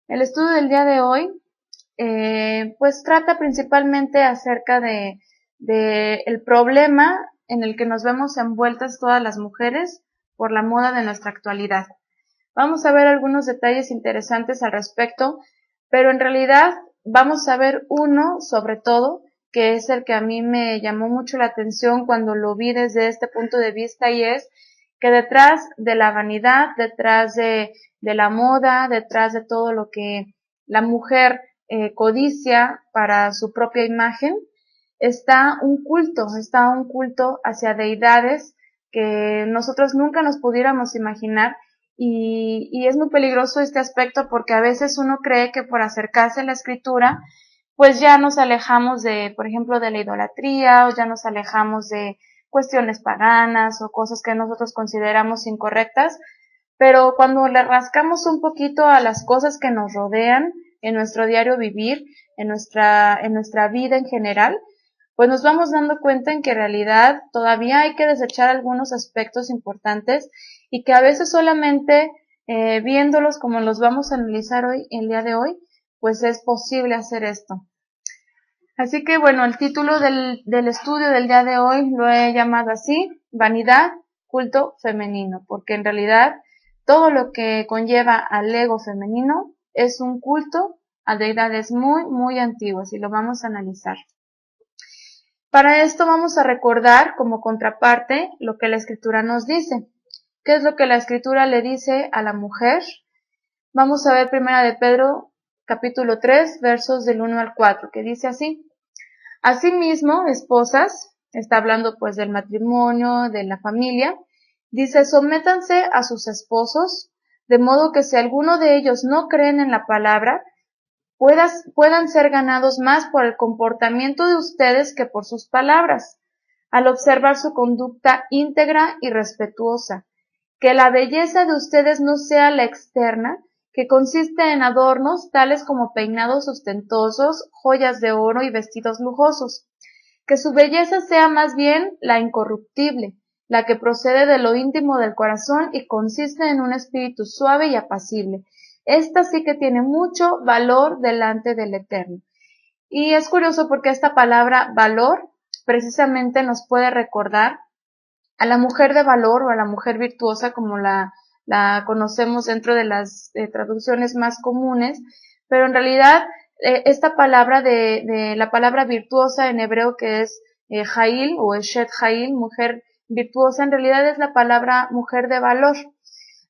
El estudio del día de hoy, pues trata principalmente acerca de el problema en el que nos vemos envueltas todas las mujeres por la moda de nuestra actualidad. Vamos a ver algunos detalles interesantes al respecto, pero en realidad vamos a ver uno sobre todo, que es el que a mí me llamó mucho la atención cuando lo vi desde este punto de vista, y es que detrás de la vanidad, detrás de la moda, detrás de todo lo que la mujer codicia para su propia imagen, está un culto hacia deidades que nosotros nunca nos pudiéramos imaginar, y es muy peligroso este aspecto porque a veces uno cree que por acercarse a la escritura pues ya nos alejamos de, por ejemplo, de la idolatría, o ya nos alejamos de cuestiones paganas o cosas que nosotros consideramos incorrectas, pero cuando le rascamos un poquito a las cosas que nos rodean en nuestro diario vivir, en nuestra vida en general, pues nos vamos dando cuenta en que en realidad todavía hay que desechar algunos aspectos importantes, y que a veces solamente viéndolos como los vamos a analizar hoy, el día de hoy, pues es posible hacer esto. Así que bueno, el título del estudio del día de hoy lo he llamado así: vanidad, culto femenino, porque en realidad todo lo que conlleva al ego femenino es un culto a deidades muy, muy antiguas, y lo vamos a analizar. Para esto vamos a recordar como contraparte lo que la escritura nos dice. ¿Qué es lo que la escritura le dice a la mujer? Vamos a ver Primera de Pedro, capítulo 3, versos del 1 al 4, que dice así: Asimismo, esposas, está hablando pues del matrimonio, de la familia, dice: sométanse a sus esposos, de modo que si alguno de ellos no creen en la palabra, puedan ser ganados más por el comportamiento de ustedes que por sus palabras, al observar su conducta íntegra y respetuosa. Que la belleza de ustedes no sea la externa, que consiste en adornos tales como peinados ostentosos, joyas de oro y vestidos lujosos. Que su belleza sea más bien la incorruptible, la que procede de lo íntimo del corazón y consiste en un espíritu suave y apacible. Esta sí que tiene mucho valor delante del Eterno. Y es curioso porque esta palabra valor precisamente nos puede recordar a la mujer de valor, o a la mujer virtuosa, como la conocemos dentro de las traducciones más comunes, pero en realidad esta palabra de la palabra virtuosa en hebreo, que es Jail o Eshet Jail, mujer virtuosa, en realidad es la palabra mujer de valor.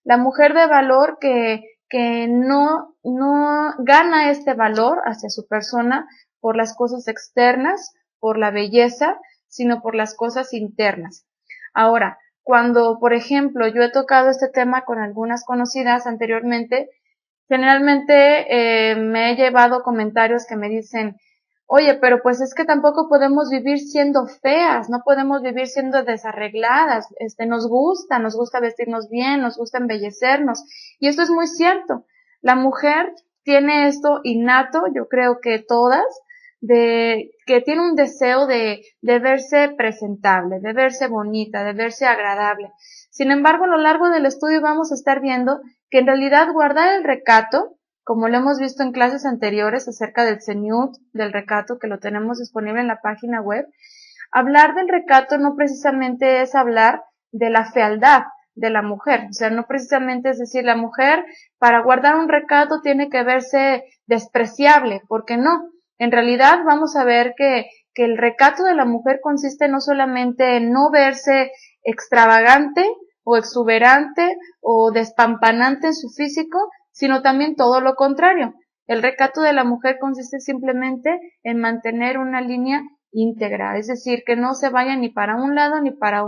La mujer de valor que no gana este valor hacia su persona por las cosas externas, por la belleza, sino por las cosas internas. Ahora, cuando, por ejemplo, yo he tocado este tema con algunas conocidas anteriormente, generalmente me he llevado comentarios que me dicen: oye, pero pues es que tampoco podemos vivir siendo feas, no podemos vivir siendo desarregladas, nos gusta vestirnos bien, nos gusta embellecernos, y eso es muy cierto. La mujer tiene esto innato, yo creo que todas, de que tiene un deseo de verse presentable, de verse bonita, de verse agradable. Sin embargo, a lo largo del estudio vamos a estar viendo que en realidad guardar el recato, como lo hemos visto en clases anteriores acerca del cenut, del recato, que lo tenemos disponible en la página web, hablar del recato no precisamente es hablar de la fealdad de la mujer, o sea, no precisamente es decir, la mujer para guardar un recato tiene que verse despreciable, porque no. En realidad vamos a ver que el recato de la mujer consiste no solamente en no verse extravagante o exuberante o despampanante en su físico, sino también todo lo contrario. El recato de la mujer consiste simplemente en mantener una línea íntegra, es decir, que no se vaya ni para un lado ni para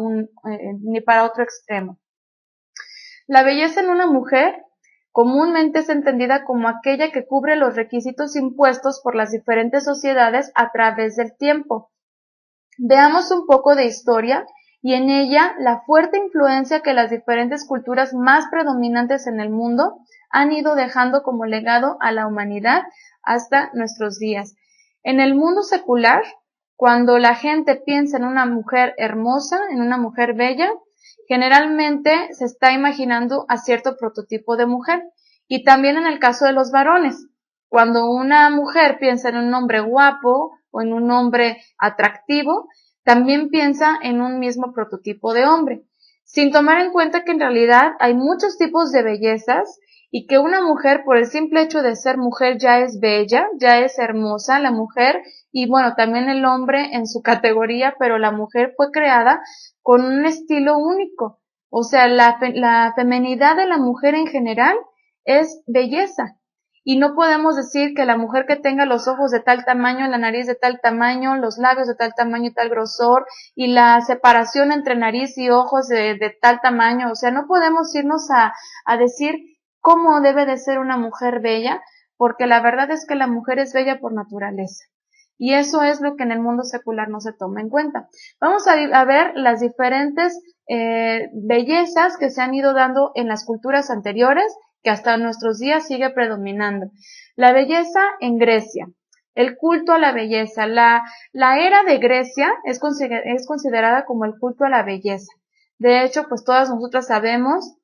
otro extremo. La belleza en una mujer comúnmente es entendida como aquella que cubre los requisitos impuestos por las diferentes sociedades a través del tiempo. Veamos un poco de historia y en ella la fuerte influencia que las diferentes culturas más predominantes en el mundo han ido dejando como legado a la humanidad hasta nuestros días. En el mundo secular, cuando la gente piensa en una mujer hermosa, en una mujer bella, generalmente se está imaginando a cierto prototipo de mujer, Y también en el caso de los varones, cuando una mujer piensa en un hombre guapo o en un hombre atractivo, también piensa en un mismo prototipo de hombre, sin tomar en cuenta que en realidad hay muchos tipos de bellezas y que una mujer, por el simple hecho de ser mujer, ya es bella, ya es hermosa la mujer, y bueno, también el hombre en su categoría, pero la mujer fue creada con un estilo único. O sea, la feminidad de la mujer en general es belleza. Y no podemos decir que la mujer que tenga los ojos de tal tamaño, la nariz de tal tamaño, los labios de tal tamaño y tal grosor, y la separación entre nariz y ojos de tal tamaño, o sea, no podemos irnos a decir cómo debe de ser una mujer bella, porque la verdad es que la mujer es bella por naturaleza. Y eso es lo que en el mundo secular no se toma en cuenta. Vamos a ver las diferentes bellezas que se han ido dando en las culturas anteriores, que hasta nuestros días sigue predominando. La belleza en Grecia, el culto a la belleza. La era de Grecia es considerada como el culto a la belleza. De hecho, pues todas nosotras sabemos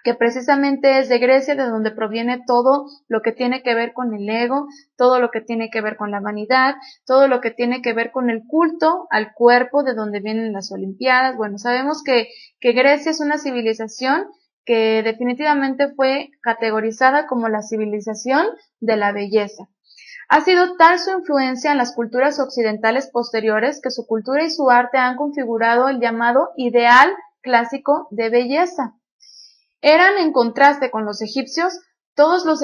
que precisamente es de Grecia de donde proviene todo lo que tiene que ver con el ego, todo lo que tiene que ver con la vanidad, todo lo que tiene que ver con el culto al cuerpo, de donde vienen las Olimpiadas. Bueno, sabemos que Grecia es una civilización que definitivamente fue categorizada como la civilización de la belleza. Ha sido tal su influencia en las culturas occidentales posteriores que su cultura y su arte han configurado el llamado ideal clásico de belleza. Eran, en contraste con los egipcios, todos los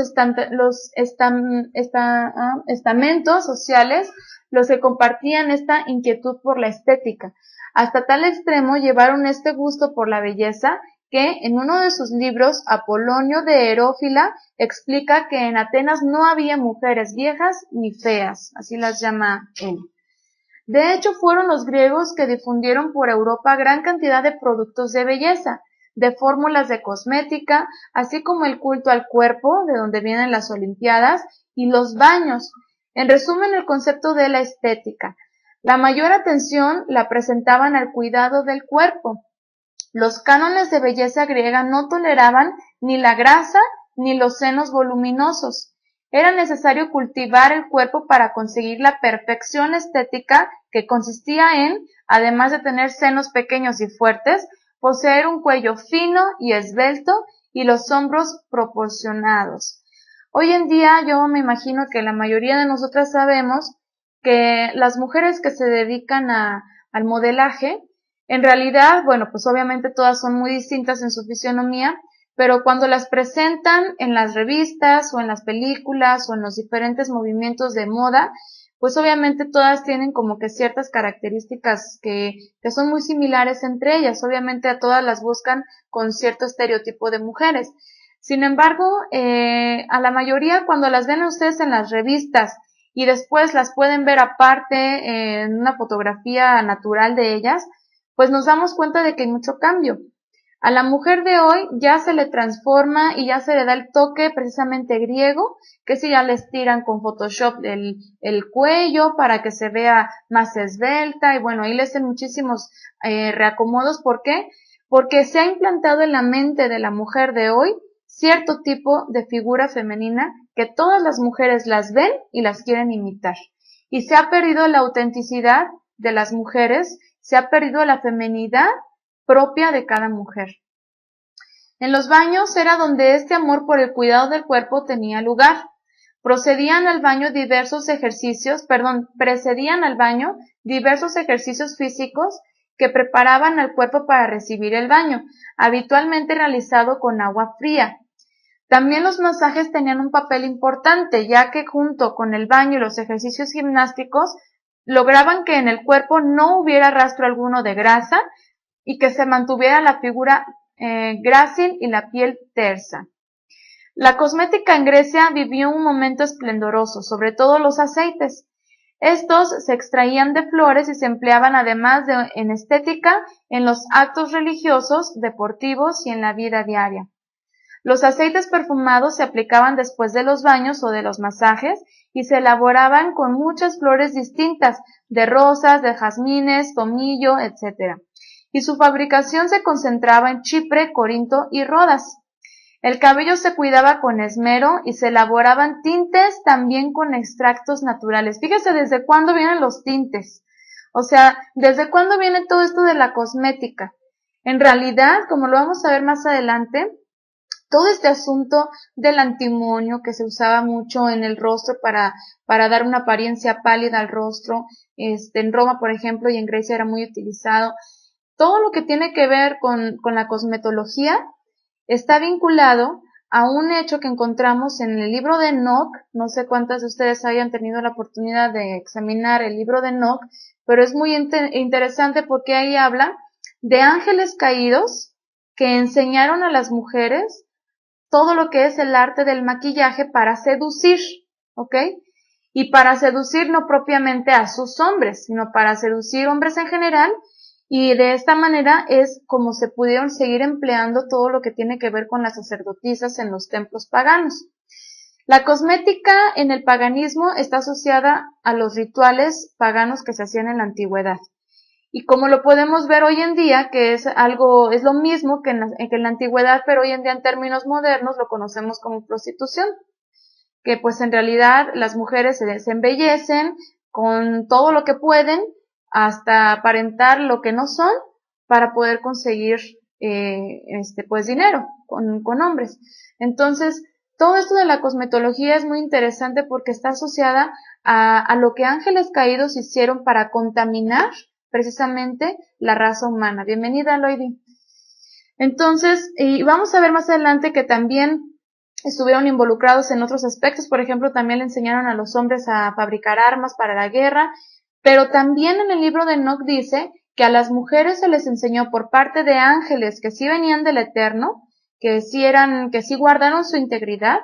estamentos sociales los que compartían esta inquietud por la estética. Hasta tal extremo llevaron este gusto por la belleza que en uno de sus libros, Apolonio de Herófila explica que en Atenas no había mujeres viejas ni feas, así las llama él. De hecho, fueron los griegos que difundieron por Europa gran cantidad de productos de belleza, de fórmulas de cosmética, así como el culto al cuerpo, de donde vienen las Olimpiadas, y los baños. En resumen, el concepto de la estética. La mayor atención la presentaban al cuidado del cuerpo. Los cánones de belleza griega no toleraban ni la grasa ni los senos voluminosos. Era necesario cultivar el cuerpo para conseguir la perfección estética que consistía en, además de tener senos pequeños y fuertes, poseer un cuello fino y esbelto y los hombros proporcionados. Hoy en día yo me imagino que la mayoría de nosotras sabemos que las mujeres que se dedican al modelaje, en realidad, bueno, pues obviamente todas son muy distintas en su fisionomía, pero cuando las presentan en las revistas o en las películas o en los diferentes movimientos de moda, pues obviamente todas tienen como que ciertas características que son muy similares entre ellas. Obviamente a todas las buscan con cierto estereotipo de mujeres. Sin embargo, a la mayoría cuando las ven ustedes en las revistas y después las pueden ver aparte en una fotografía natural de ellas, pues nos damos cuenta de que hay mucho cambio. A la mujer de hoy ya se le transforma y ya se le da el toque precisamente griego, que si ya le estiran con Photoshop el cuello para que se vea más esbelta y bueno, ahí le hacen muchísimos reacomodos. ¿Por qué? Porque se ha implantado en la mente de la mujer de hoy cierto tipo de figura femenina que todas las mujeres las ven y las quieren imitar. Y se ha perdido la autenticidad de las mujeres, se ha perdido la feminidad propia de cada mujer. En los baños era donde este amor por el cuidado del cuerpo tenía lugar. Precedían al baño diversos ejercicios físicos que preparaban al cuerpo para recibir el baño, habitualmente realizado con agua fría. También los masajes tenían un papel importante, ya que junto con el baño y los ejercicios gimnásticos lograban que en el cuerpo no hubiera rastro alguno de grasa y que se mantuviera la figura grácil y la piel tersa. La cosmética en Grecia vivió un momento esplendoroso, sobre todo los aceites. Estos se extraían de flores y se empleaban además en estética en los actos religiosos, deportivos y en la vida diaria. Los aceites perfumados se aplicaban después de los baños o de los masajes y se elaboraban con muchas flores distintas, de rosas, de jazmines, tomillo, etc. Y su fabricación se concentraba en Chipre, Corinto y Rodas. El cabello se cuidaba con esmero y se elaboraban tintes también con extractos naturales. Fíjese desde cuándo vienen los tintes. O sea, desde cuándo viene todo esto de la cosmética. En realidad, como lo vamos a ver más adelante, todo este asunto del antimonio que se usaba mucho en el rostro para dar una apariencia pálida al rostro, en Roma, por ejemplo, y en Grecia era muy utilizado. Todo lo que tiene que ver con la cosmetología está vinculado a un hecho que encontramos en el libro de Enoc. No sé cuántas de ustedes hayan tenido la oportunidad de examinar el libro de Enoc, pero es muy interesante porque ahí habla de ángeles caídos que enseñaron a las mujeres todo lo que es el arte del maquillaje para seducir, ¿ok? Y para seducir no propiamente a sus hombres, sino para seducir hombres en general, y de esta manera es como se pudieron seguir empleando todo lo que tiene que ver con las sacerdotisas en los templos paganos. La cosmética en el paganismo está asociada a los rituales paganos que se hacían en la antigüedad. Y como lo podemos ver hoy en día, que es lo mismo que en la antigüedad, pero hoy en día en términos modernos lo conocemos como prostitución, que pues en realidad las mujeres se embellecen con todo lo que pueden, hasta aparentar lo que no son, para poder conseguir, pues dinero con hombres. Entonces, todo esto de la cosmetología es muy interesante porque está asociada a lo que ángeles caídos hicieron para contaminar precisamente la raza humana. Bienvenida, Loidi. Entonces, y vamos a ver más adelante que también estuvieron involucrados en otros aspectos. Por ejemplo, también le enseñaron a los hombres a fabricar armas para la guerra, pero también en el libro de Enoc dice que a las mujeres se les enseñó por parte de ángeles que sí venían del Eterno, que sí guardaron su integridad,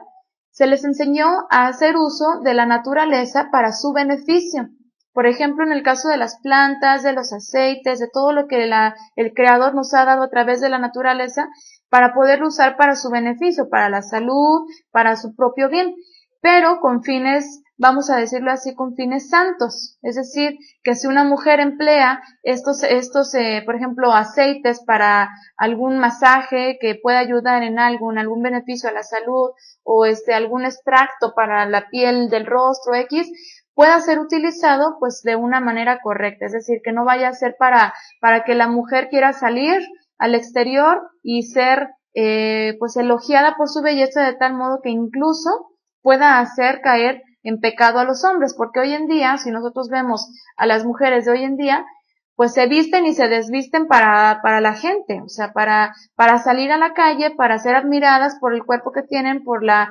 se les enseñó a hacer uso de la naturaleza para su beneficio. Por ejemplo, en el caso de las plantas, de los aceites, de todo lo que el Creador nos ha dado a través de la naturaleza, para poderlo usar para su beneficio, para la salud, para su propio bien, pero con fines, vamos a decirlo así, con fines santos. Es decir, que si una mujer emplea estos, por ejemplo, aceites para algún masaje que pueda ayudar en algún beneficio a la salud, o algún extracto para la piel del rostro X, pueda ser utilizado pues de una manera correcta, es decir, que no vaya a ser para que la mujer quiera salir al exterior y ser pues elogiada por su belleza de tal modo que incluso pueda hacer caer en pecado a los hombres, porque hoy en día, si nosotros vemos a las mujeres de hoy en día, pues se visten y se desvisten para la gente, o sea, para salir a la calle, para ser admiradas por el cuerpo que tienen, por las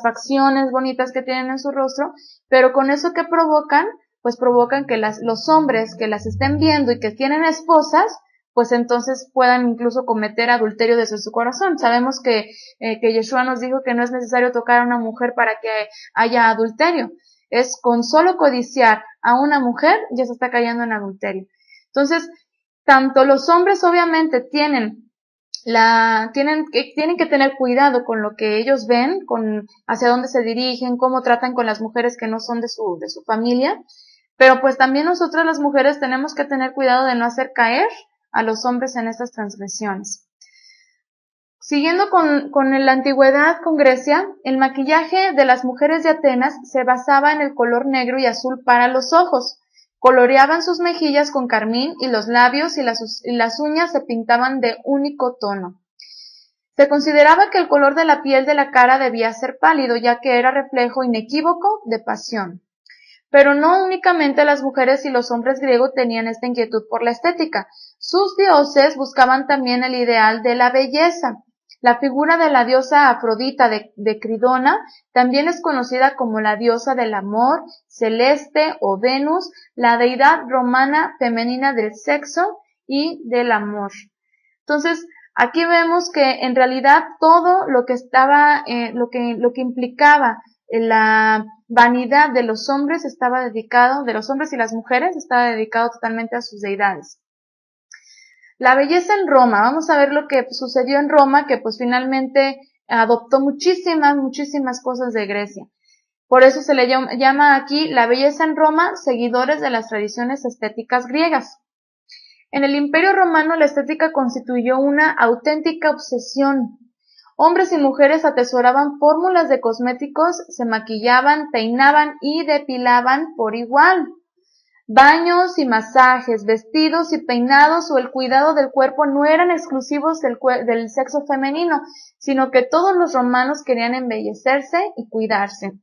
facciones bonitas que tienen en su rostro, pero con eso que provocan, pues provocan que los hombres que las estén viendo y que tienen esposas, pues entonces puedan incluso cometer adulterio desde su corazón. Sabemos que Yeshua nos dijo que no es necesario tocar a una mujer para que haya adulterio. Es con solo codiciar a una mujer, ya se está cayendo en adulterio. Entonces, tanto los hombres obviamente tienen que tener cuidado con lo que ellos ven, con hacia dónde se dirigen, cómo tratan con las mujeres que no son de su familia, pero pues también nosotras las mujeres tenemos que tener cuidado de no hacer caer a los hombres en estas transgresiones. Siguiendo con la antigüedad, con Grecia, el maquillaje de las mujeres de Atenas se basaba en el color negro y azul para los ojos. Coloreaban sus mejillas con carmín y los labios y las uñas se pintaban de único tono. Se consideraba que el color de la piel de la cara debía ser pálido, ya que era reflejo inequívoco de pasión. Pero no únicamente las mujeres y los hombres griegos tenían esta inquietud por la estética. Sus dioses buscaban también el ideal de la belleza. La figura de la diosa Afrodita de Cridona también es conocida como la diosa del amor, Celeste o Venus, la deidad romana femenina del sexo y del amor. Entonces, aquí vemos que en realidad todo lo que estaba, lo que implicaba la vanidad de los hombres de los hombres y las mujeres, estaba dedicado totalmente a sus deidades. La belleza en Roma, vamos a ver lo que sucedió en Roma, que pues finalmente adoptó muchísimas cosas de Grecia. Por eso se le llama aquí la belleza en Roma, seguidores de las tradiciones estéticas griegas. En el Imperio Romano la estética constituyó una auténtica obsesión. Hombres y mujeres atesoraban fórmulas de cosméticos, se maquillaban, peinaban y depilaban por igual. Baños y masajes, vestidos y peinados o el cuidado del cuerpo no eran exclusivos del sexo femenino, sino que todos los romanos querían embellecerse y cuidarse.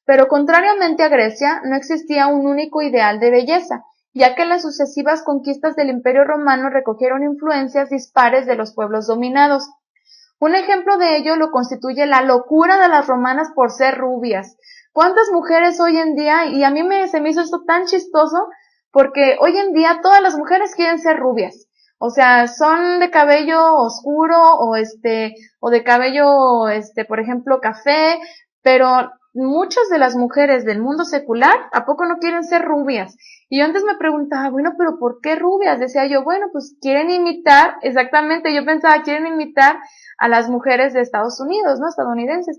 Pero contrariamente a Grecia, no existía un único ideal de belleza, ya que las sucesivas conquistas del Imperio Romano recogieron influencias dispares de los pueblos dominados. Un ejemplo de ello lo constituye la locura de las romanas por ser rubias. ¿Cuántas mujeres hoy en día? Y a mí se me hizo esto tan chistoso, porque hoy en día todas las mujeres quieren ser rubias. O sea, son de cabello oscuro o de cabello, por ejemplo, café, pero muchas de las mujeres del mundo secular, ¿a poco no quieren ser rubias? Y yo antes me preguntaba, bueno, pero ¿por qué rubias? Decía yo, bueno, pues quieren imitar, exactamente, yo pensaba, quieren imitar a las mujeres de Estados Unidos, ¿no? Estadounidenses.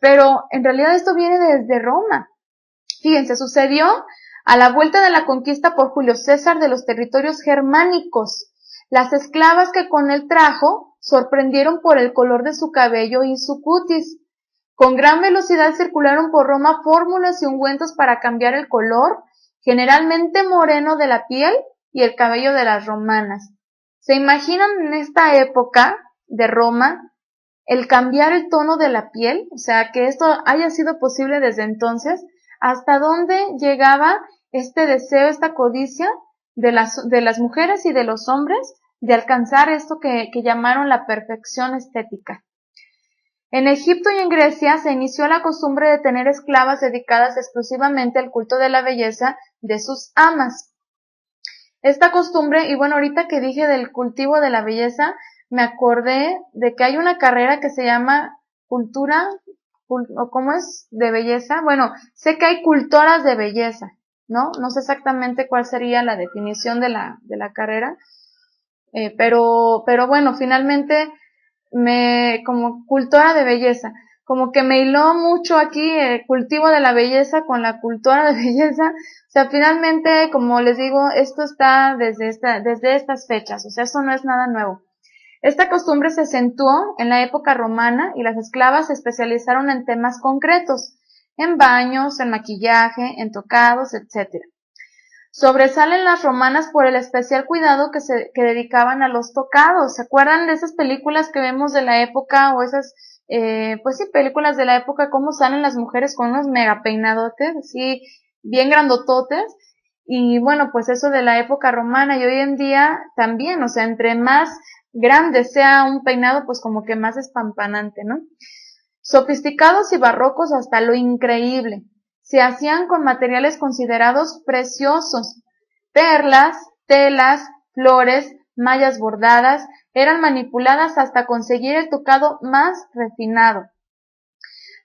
Pero en realidad esto viene desde Roma. Fíjense, sucedió a la vuelta de la conquista por Julio César de los territorios germánicos. Las esclavas que con él trajo sorprendieron por el color de su cabello y su cutis. Con gran velocidad circularon por Roma fórmulas y ungüentos para cambiar el color, generalmente moreno de la piel y el cabello de las romanas. ¿Se imaginan en esta época de Roma el cambiar el tono de la piel? O sea, que esto haya sido posible desde entonces. ¿Hasta dónde llegaba este deseo, esta codicia de las mujeres y de los hombres de alcanzar esto que llamaron la perfección estética? En Egipto y en Grecia se inició la costumbre de tener esclavas dedicadas exclusivamente al culto de la belleza de sus amas. Esta costumbre, y bueno, ahorita que dije del cultivo de la belleza, me acordé de que hay una carrera que se llama cultura, o cómo es, de belleza. Bueno, sé que hay cultoras de belleza, ¿no? No sé exactamente cuál sería la definición de la carrera, pero bueno, finalmente como cultora de belleza, como que me hiló mucho aquí el cultivo de la belleza con la cultura de belleza. O sea, finalmente, como les digo, esto está desde estas fechas, o sea, eso no es nada nuevo. Esta costumbre se acentuó en la época romana y las esclavas se especializaron en temas concretos, en baños, en maquillaje, en tocados, etc. Sobresalen las romanas por el especial cuidado que dedicaban a los tocados. ¿Se acuerdan de esas películas que vemos de la época o esas, pues sí, películas de la época, cómo salen las mujeres con unos mega peinadotes, así, bien grandototes? Y bueno, pues eso de la época romana y hoy en día también, o sea, entre más grande sea un peinado, pues como que más espampanante, ¿no? Sofisticados y barrocos hasta lo increíble. Se hacían con materiales considerados preciosos. Perlas, telas, flores, mallas bordadas, eran manipuladas hasta conseguir el tocado más refinado.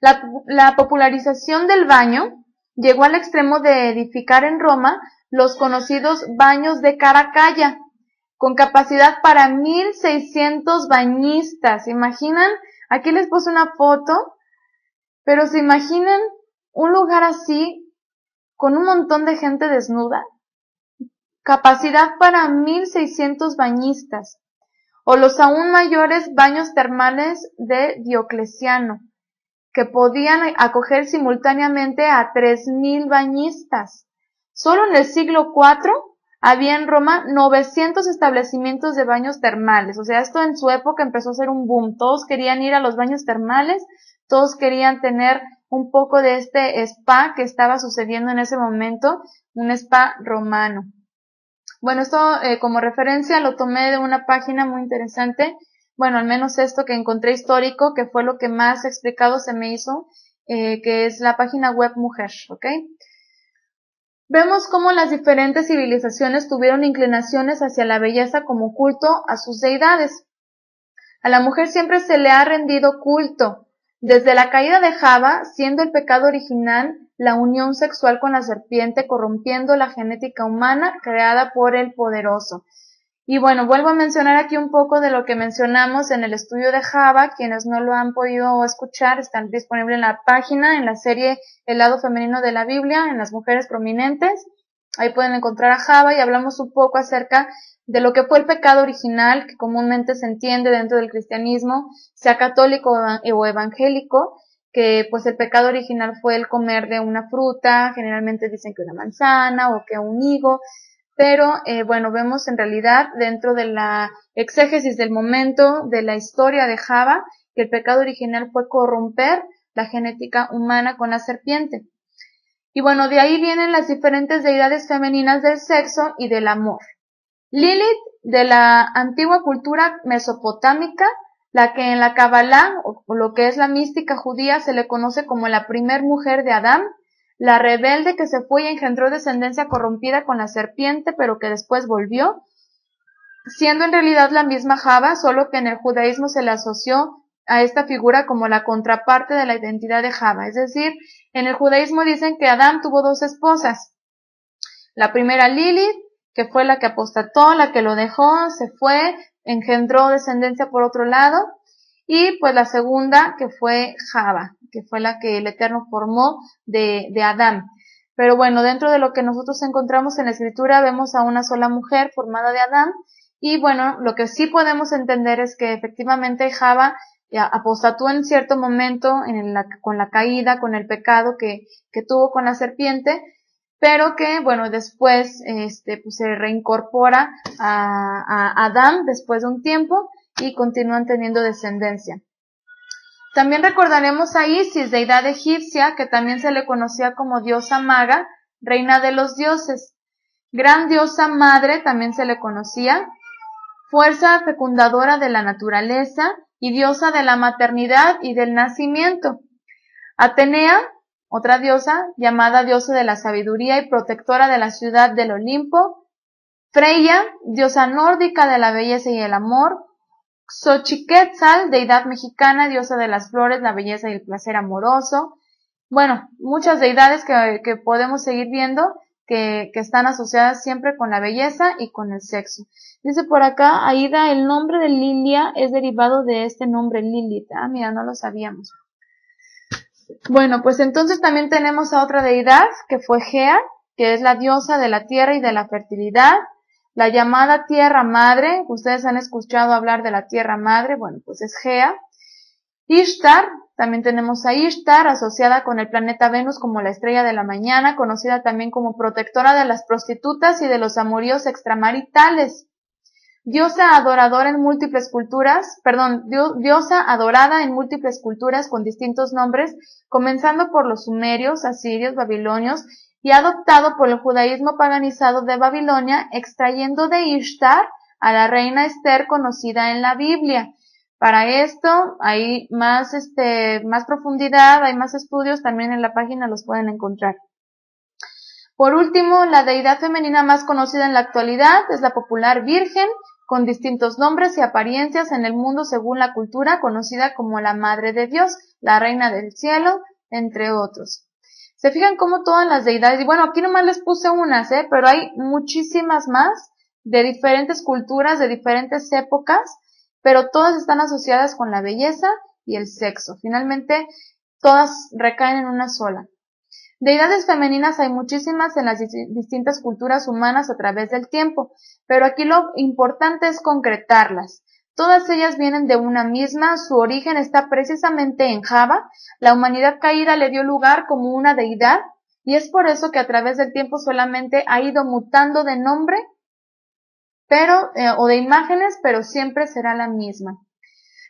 La popularización del baño llegó al extremo de edificar en Roma los conocidos baños de Caracalla, con capacidad para 1,600 bañistas. ¿Imaginan? Aquí les puse una foto, pero ¿se imaginan un lugar así con un montón de gente desnuda? Capacidad para 1,600 bañistas. O los aún mayores baños termales de Diocleciano, que podían acoger simultáneamente a 3,000 bañistas. Solo en el siglo IV había en Roma 900 establecimientos de baños termales. O sea, esto en su época empezó a ser un boom. Todos querían ir a los baños termales, todos querían tener un poco de este spa que estaba sucediendo en ese momento, un spa romano. Bueno, esto como referencia lo tomé de una página muy interesante. Bueno, al menos esto que encontré histórico, que fue lo que más explicado se me hizo, que es la página web Mujer, ¿ok? Vemos cómo las diferentes civilizaciones tuvieron inclinaciones hacia la belleza como culto a sus deidades. A la mujer siempre se le ha rendido culto, desde la caída de Java, siendo el pecado original la unión sexual con la serpiente, corrompiendo la genética humana creada por el poderoso. Y bueno, vuelvo a mencionar aquí un poco de lo que mencionamos en el estudio de Java. Quienes no lo han podido escuchar, están disponibles en la página, en la serie El lado femenino de la Biblia, en las mujeres prominentes. Ahí pueden encontrar a Java y hablamos un poco acerca de lo que fue el pecado original, que comúnmente se entiende dentro del cristianismo, sea católico o evangélico, que pues el pecado original fue el comer de una fruta, generalmente dicen que una manzana o que un higo, pero bueno, vemos en realidad dentro de la exégesis del momento de la historia de Java que el pecado original fue corromper la genética humana con la serpiente. Y bueno, de ahí vienen las diferentes deidades femeninas del sexo y del amor. Lilith, de la antigua cultura mesopotámica, la que en la Kabbalah, o lo que es la mística judía, se le conoce como la primer mujer de Adán, la rebelde que se fue y engendró descendencia corrompida con la serpiente, pero que después volvió, siendo en realidad la misma Java, solo que en el judaísmo se le asoció a esta figura como la contraparte de la identidad de Java. Es decir, en el judaísmo dicen que Adán tuvo dos esposas. La primera Lilith, que fue la que apostató, la que lo dejó, se fue, engendró descendencia por otro lado, y pues la segunda que fue Java, que fue la que el Eterno formó de Adán. Pero bueno, dentro de lo que nosotros encontramos en la escritura vemos a una sola mujer formada de Adán, y bueno, lo que sí podemos entender es que efectivamente Java apostató en cierto momento con la caída, con el pecado que tuvo con la serpiente, pero que bueno, después pues se reincorpora a Adán después de un tiempo y continúan teniendo descendencia. También recordaremos a Isis, deidad egipcia, que también se le conocía como diosa maga, reina de los dioses. Gran diosa madre también se le conocía, fuerza fecundadora de la naturaleza y diosa de la maternidad y del nacimiento. Atenea, otra diosa, llamada diosa de la sabiduría y protectora de la ciudad del Olimpo. Freya, diosa nórdica de la belleza y el amor. Xochiquetzal, deidad mexicana, diosa de las flores, la belleza y el placer amoroso. Bueno, muchas deidades que podemos seguir viendo que están asociadas siempre con la belleza y con el sexo. Dice por acá, Aida, el nombre de Lilia es derivado de este nombre Lilith. Ah, mira, no lo sabíamos. Bueno, pues entonces también tenemos a otra deidad que fue Gea, que es la diosa de la tierra y de la fertilidad, la llamada tierra madre. Ustedes han escuchado hablar de la tierra madre, bueno, pues es Gea. Ishtar, también tenemos a Ishtar, asociada con el planeta Venus como la estrella de la mañana, conocida también como protectora de las prostitutas y de los amoríos extramaritales. Diosa adoradora en múltiples culturas, diosa adorada en múltiples culturas con distintos nombres, comenzando por los sumerios, asirios, babilonios, y adoptado por el judaísmo paganizado de Babilonia, extrayendo de Ishtar a la reina Esther conocida en la Biblia. Para esto hay más profundidad, hay más estudios, también en la página los pueden encontrar. Por último, la deidad femenina más conocida en la actualidad es la popular Virgen, con distintos nombres y apariencias en el mundo según la cultura, conocida como la Madre de Dios, la Reina del Cielo, entre otros. Se fijan cómo todas las deidades, y bueno, aquí nomás les puse unas, pero hay muchísimas más de diferentes culturas, de diferentes épocas, pero todas están asociadas con la belleza y el sexo. Finalmente, todas recaen en una sola. Deidades femeninas hay muchísimas en las distintas culturas humanas a través del tiempo, pero aquí lo importante es concretarlas. Todas ellas vienen de una misma, su origen está precisamente en Java, la humanidad caída le dio lugar como una deidad, y es por eso que a través del tiempo solamente ha ido mutando de nombre, o de imágenes, pero siempre será la misma.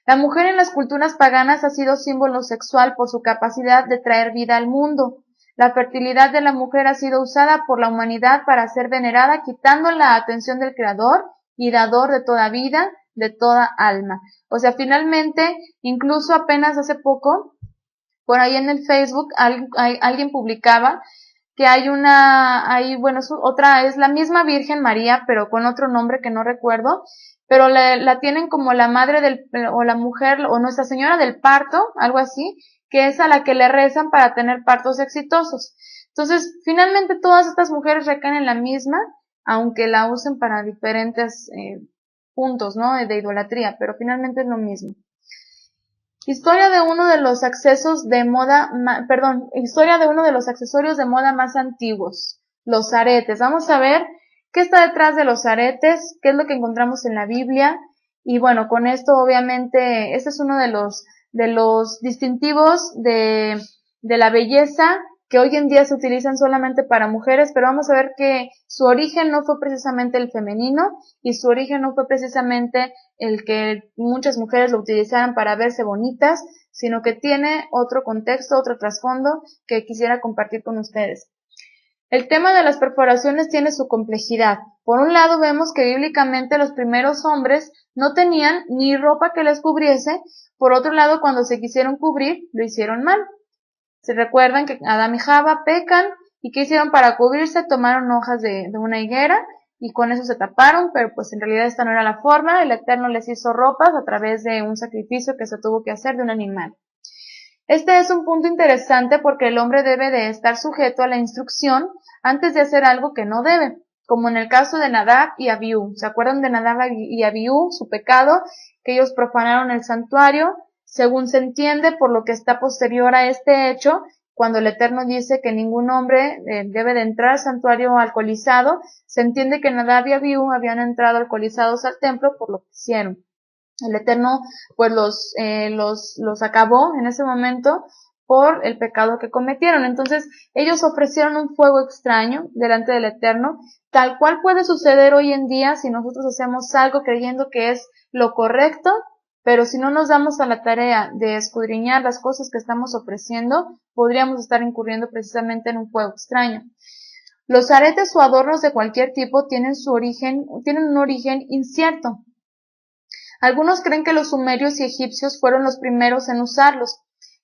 La mujer en las culturas paganas ha sido símbolo sexual por su capacidad de traer vida al mundo. La fertilidad de la mujer ha sido usada por la humanidad para ser venerada, quitando la atención del Creador y dador de toda vida, de toda alma. O sea, finalmente, incluso apenas hace poco, por ahí en el Facebook, alguien publicaba que otra, es la misma Virgen María, pero con otro nombre que no recuerdo, pero la tienen como la madre o la mujer, o Nuestra Señora del Parto, algo así, que es a la que le rezan para tener partos exitosos. Entonces, finalmente todas estas mujeres recaen en la misma, aunque la usen para diferentes puntos, ¿no? De idolatría, pero finalmente es lo mismo. Historia de uno de los accesorios de moda más antiguos. los aretes. Vamos a ver qué está detrás de los aretes, qué es lo que encontramos en la Biblia. Y bueno, con esto obviamente, este es uno de los distintivos de la belleza que hoy en día se utilizan solamente para mujeres, pero vamos a ver que su origen no fue precisamente el femenino y su origen no fue precisamente el que muchas mujeres lo utilizaran para verse bonitas, sino que tiene otro contexto, otro trasfondo que quisiera compartir con ustedes. El tema de las perforaciones tiene su complejidad. Por un lado vemos que bíblicamente los primeros hombres no tenían ni ropa que les cubriese, por otro lado cuando se quisieron cubrir lo hicieron mal. Se recuerdan que Adán y Java pecan y ¿qué hicieron para cubrirse? Tomaron hojas de una higuera y con eso se taparon, pero pues en realidad esta no era la forma. El Eterno les hizo ropas a través de un sacrificio que se tuvo que hacer de un animal. Este es un punto interesante porque el hombre debe de estar sujeto a la instrucción antes de hacer algo que no debe, como en el caso de Nadab y Abiú. ¿Se acuerdan de Nadab y Abiú, su pecado? Que ellos profanaron el santuario, según se entiende por lo que está posterior a este hecho, cuando el Eterno dice que ningún hombre debe de entrar al santuario alcoholizado, se entiende que Nadab y Abiú habían entrado alcoholizados al templo por lo que hicieron. El Eterno pues los acabó en ese momento por el pecado que cometieron. Entonces ellos ofrecieron un fuego extraño delante del Eterno, tal cual puede suceder hoy en día si nosotros hacemos algo creyendo que es lo correcto, pero si no nos damos a la tarea de escudriñar las cosas que estamos ofreciendo, podríamos estar incurriendo precisamente en un fuego extraño. Los aretes o adornos de cualquier tipo tienen un origen incierto. Algunos creen que los sumerios y egipcios fueron los primeros en usarlos.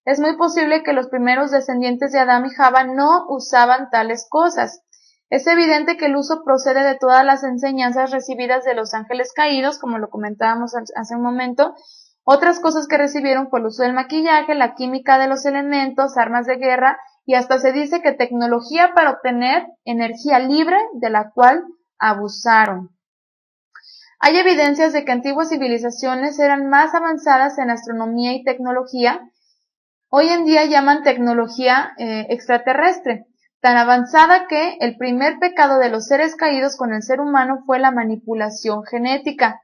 Es muy posible que los primeros descendientes de Adán y Java no usaban tales cosas. Es evidente que el uso procede de todas las enseñanzas recibidas de los ángeles caídos, como lo comentábamos hace un momento. Otras cosas que recibieron fue el uso del maquillaje, la química de los elementos, armas de guerra y hasta se dice que tecnología para obtener energía libre de la cual abusaron. Hay evidencias de que antiguas civilizaciones eran más avanzadas en astronomía y tecnología. Hoy en día llaman tecnología extraterrestre, tan avanzada que el primer pecado de los seres caídos con el ser humano fue la manipulación genética.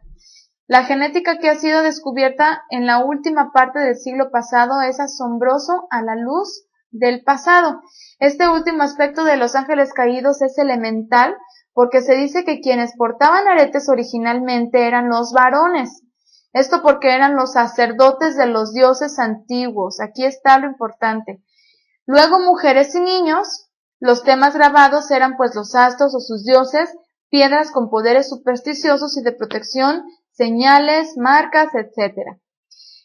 La genética que ha sido descubierta en la última parte del siglo pasado es asombroso a la luz del pasado. Este último aspecto de los ángeles caídos es elemental porque se dice que quienes portaban aretes originalmente eran los varones. Esto porque eran los sacerdotes de los dioses antiguos. Aquí está lo importante. Luego mujeres y niños. Los temas grabados eran pues los astros o sus dioses, piedras con poderes supersticiosos y de protección, señales, marcas, etc.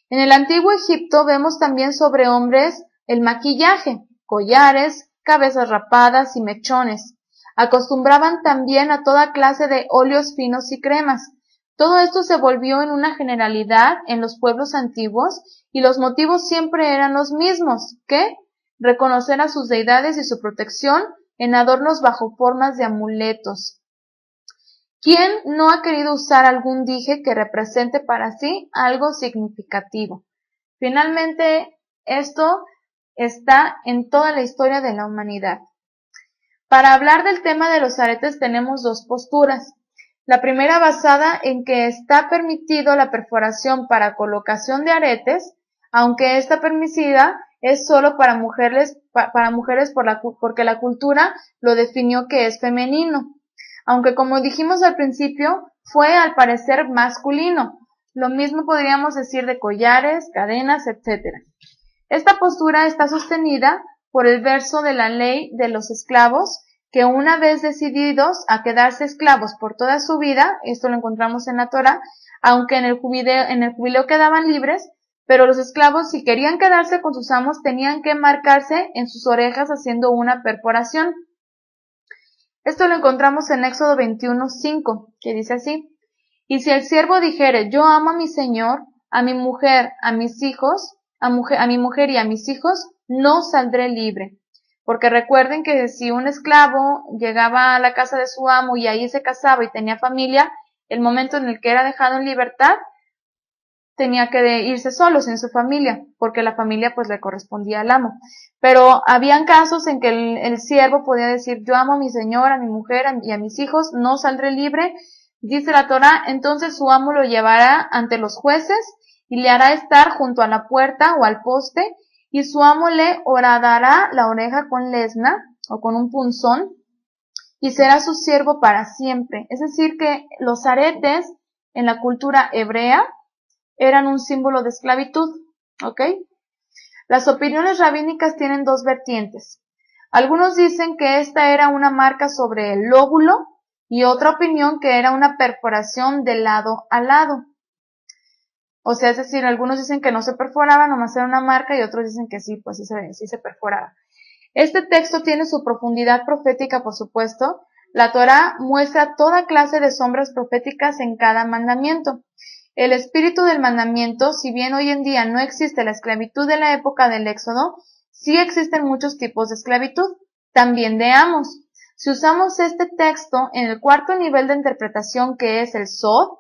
En el antiguo Egipto vemos también sobre hombres el maquillaje, collares, cabezas rapadas y mechones. Acostumbraban también a toda clase de óleos finos y cremas. Todo esto se volvió en una generalidad en los pueblos antiguos y los motivos siempre eran los mismos, que reconocer a sus deidades y su protección en adornos bajo formas de amuletos. ¿Quién no ha querido usar algún dije que represente para sí algo significativo? Finalmente, esto está en toda la historia de la humanidad. Para hablar del tema de los aretes tenemos dos posturas. La primera basada en que está permitido la perforación para colocación de aretes, aunque esta permitida es solo para mujeres porque la cultura lo definió que es femenino. Aunque como dijimos al principio, fue al parecer masculino. Lo mismo podríamos decir de collares, cadenas, etc. Esta postura está sostenida por el verso de la ley de los esclavos, que una vez decididos a quedarse esclavos por toda su vida, esto lo encontramos en la Torá, aunque en el jubileo quedaban libres, pero los esclavos si querían quedarse con sus amos tenían que marcarse en sus orejas haciendo una perforación. Esto lo encontramos en Éxodo 21:5, que dice así: y si el siervo dijere, yo amo a mi señor, a mi mujer, a mis hijos, a mi mujer y a mis hijos, no saldré libre. Porque recuerden que si un esclavo llegaba a la casa de su amo y ahí se casaba y tenía familia, el momento en el que era dejado en libertad, tenía que irse solo, sin su familia, porque la familia pues le correspondía al amo. Pero habían casos en que el siervo podía decir, yo amo a mi señor, a mi mujer y a mis hijos, no saldré libre. Dice la Torá, entonces su amo lo llevará ante los jueces y le hará estar junto a la puerta o al poste, y su amo le horadará la oreja con lesna o con un punzón, y será su siervo para siempre. Es decir que los aretes en la cultura hebrea eran un símbolo de esclavitud, ¿ok? Las opiniones rabínicas tienen dos vertientes. Algunos dicen que esta era una marca sobre el lóbulo y otra opinión que era una perforación de lado a lado. O sea, es decir, algunos dicen que no se perforaba, nomás era una marca, y otros dicen que sí, pues sí se perforaba. Este texto tiene su profundidad profética, por supuesto. La Torá muestra toda clase de sombras proféticas en cada mandamiento. El espíritu del mandamiento, si bien hoy en día no existe la esclavitud de la época del Éxodo, sí existen muchos tipos de esclavitud, también de amos. Si usamos este texto en el cuarto nivel de interpretación, que es el Sod,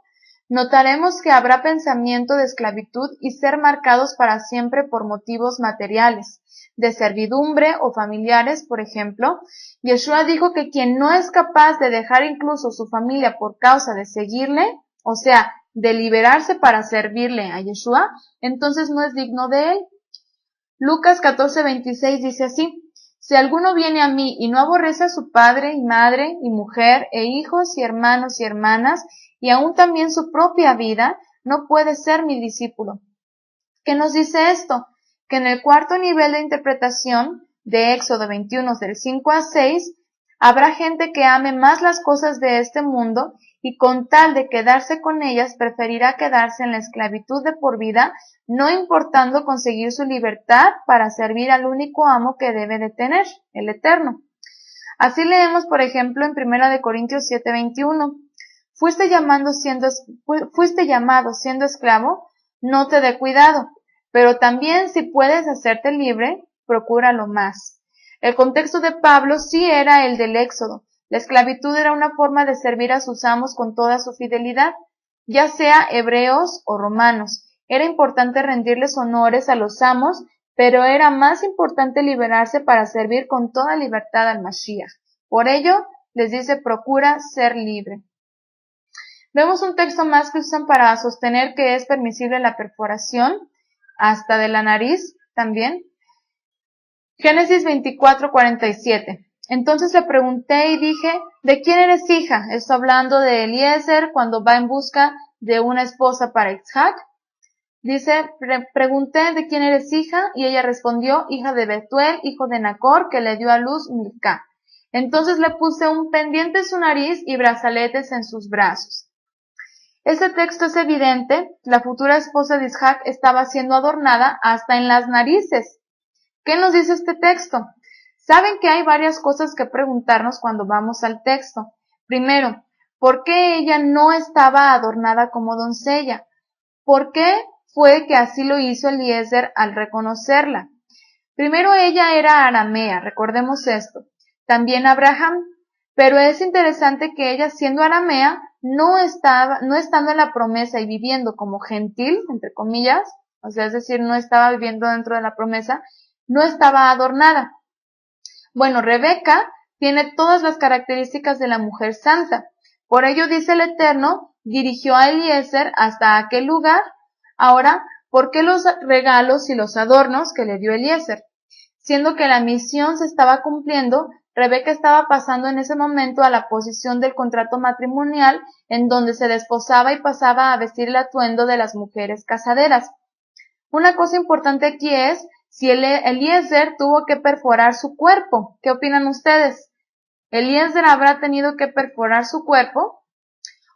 notaremos que habrá pensamiento de esclavitud y ser marcados para siempre por motivos materiales, de servidumbre o familiares, por ejemplo. Yeshua dijo que quien no es capaz de dejar incluso su familia por causa de seguirle, o sea, de liberarse para servirle a Yeshua, entonces no es digno de él. Lucas 14:26 dice así, si alguno viene a mí y no aborrece a su padre y madre y mujer e hijos y hermanos y hermanas y aún también su propia vida, no puede ser mi discípulo. ¿Qué nos dice esto? Que en el cuarto nivel de interpretación de Éxodo 21 del 5 a 6, habrá gente que ame más las cosas de este mundo y con tal de quedarse con ellas preferirá quedarse en la esclavitud de por vida, no importando conseguir su libertad para servir al único amo que debe de tener, el Eterno. Así leemos, por ejemplo, en 1 Corintios 7:21, fuiste llamado siendo esclavo, no te dé cuidado, pero también si puedes hacerte libre, procúralo más. El contexto de Pablo sí era el del Éxodo. La esclavitud era una forma de servir a sus amos con toda su fidelidad, ya sea hebreos o romanos. Era importante rendirles honores a los amos, pero era más importante liberarse para servir con toda libertad al Mashiach. Por ello, les dice, procura ser libre. Vemos un texto más que usan para sostener que es permisible la perforación, hasta de la nariz también. Génesis 24:47. Entonces le pregunté y dije, ¿de quién eres hija? Esto hablando de Eliezer cuando va en busca de una esposa para Isaac. Dice, pregunté de quién eres hija, y ella respondió, hija de Betuel, hijo de Nacor, que le dio a luz Milcá. Entonces le puse un pendiente en su nariz y brazaletes en sus brazos. Este texto es evidente, la futura esposa de Isaac estaba siendo adornada hasta en las narices. ¿Qué nos dice este texto? Saben que hay varias cosas que preguntarnos cuando vamos al texto. Primero, ¿por qué ella no estaba adornada como doncella? ¿Por qué fue que así lo hizo Eliezer al reconocerla? Primero, ella era aramea, recordemos esto. También Abraham. Pero es interesante que ella, siendo aramea, no estando en la promesa y viviendo como gentil, entre comillas, o sea, es decir, no estaba viviendo dentro de la promesa, no estaba adornada. Bueno, Rebeca tiene todas las características de la mujer santa. Por ello dice el Eterno, dirigió a Eliezer hasta aquel lugar. Ahora, ¿por qué los regalos y los adornos que le dio Eliezer? Siendo que la misión se estaba cumpliendo, Rebeca estaba pasando en ese momento a la posición del contrato matrimonial, en donde se desposaba y pasaba a vestir el atuendo de las mujeres casaderas. Una cosa importante aquí es si Eliezer tuvo que perforar su cuerpo. ¿Qué opinan ustedes? ¿Eliezer habrá tenido que perforar su cuerpo?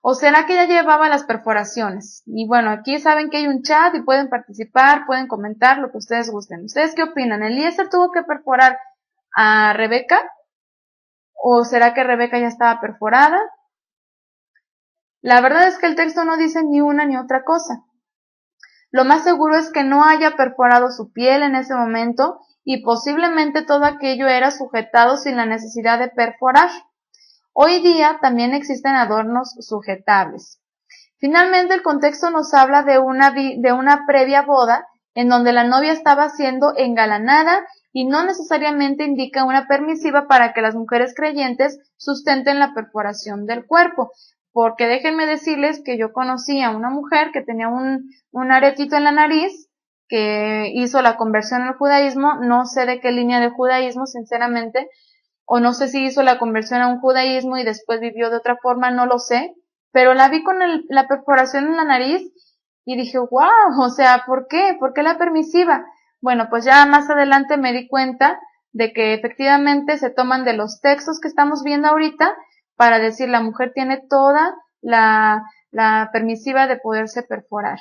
¿O será que ya llevaba las perforaciones? Y bueno, aquí saben que hay un chat y pueden participar, pueden comentar lo que ustedes gusten. ¿Ustedes qué opinan? ¿Eliezer tuvo que perforar a Rebeca? ¿O será que Rebeca ya estaba perforada? La verdad es que el texto no dice ni una ni otra cosa. Lo más seguro es que no haya perforado su piel en ese momento y posiblemente todo aquello era sujetado sin la necesidad de perforar. Hoy día también existen adornos sujetables. Finalmente, el contexto nos habla de una previa boda en donde la novia estaba siendo engalanada y no necesariamente indica una permisiva para que las mujeres creyentes sustenten la perforación del cuerpo. Porque déjenme decirles que yo conocí a una mujer que tenía un aretito en la nariz, que hizo la conversión al judaísmo, no sé de qué línea de judaísmo, sinceramente, o no sé si hizo la conversión a un judaísmo y después vivió de otra forma, no lo sé, pero la vi con la perforación en la nariz y dije, wow, o sea, ¿por qué? ¿Por qué la permisiva? Bueno, pues ya más adelante me di cuenta de que efectivamente se toman de los textos que estamos viendo ahorita para decir la mujer tiene toda la permisiva de poderse perforar.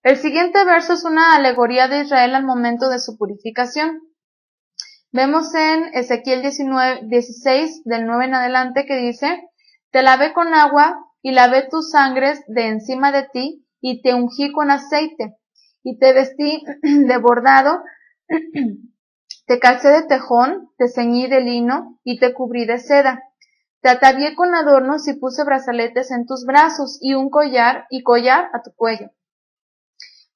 El siguiente verso es una alegoría de Israel al momento de su purificación. Vemos en Ezequiel 16, del 9 en adelante, que dice, te lavé con agua y lavé tus sangres de encima de ti y te ungí con aceite y te vestí de bordado, te calcé de tejón, te ceñí de lino y te cubrí de seda. Te atavié con adornos y puse brazaletes en tus brazos y un collar a tu cuello.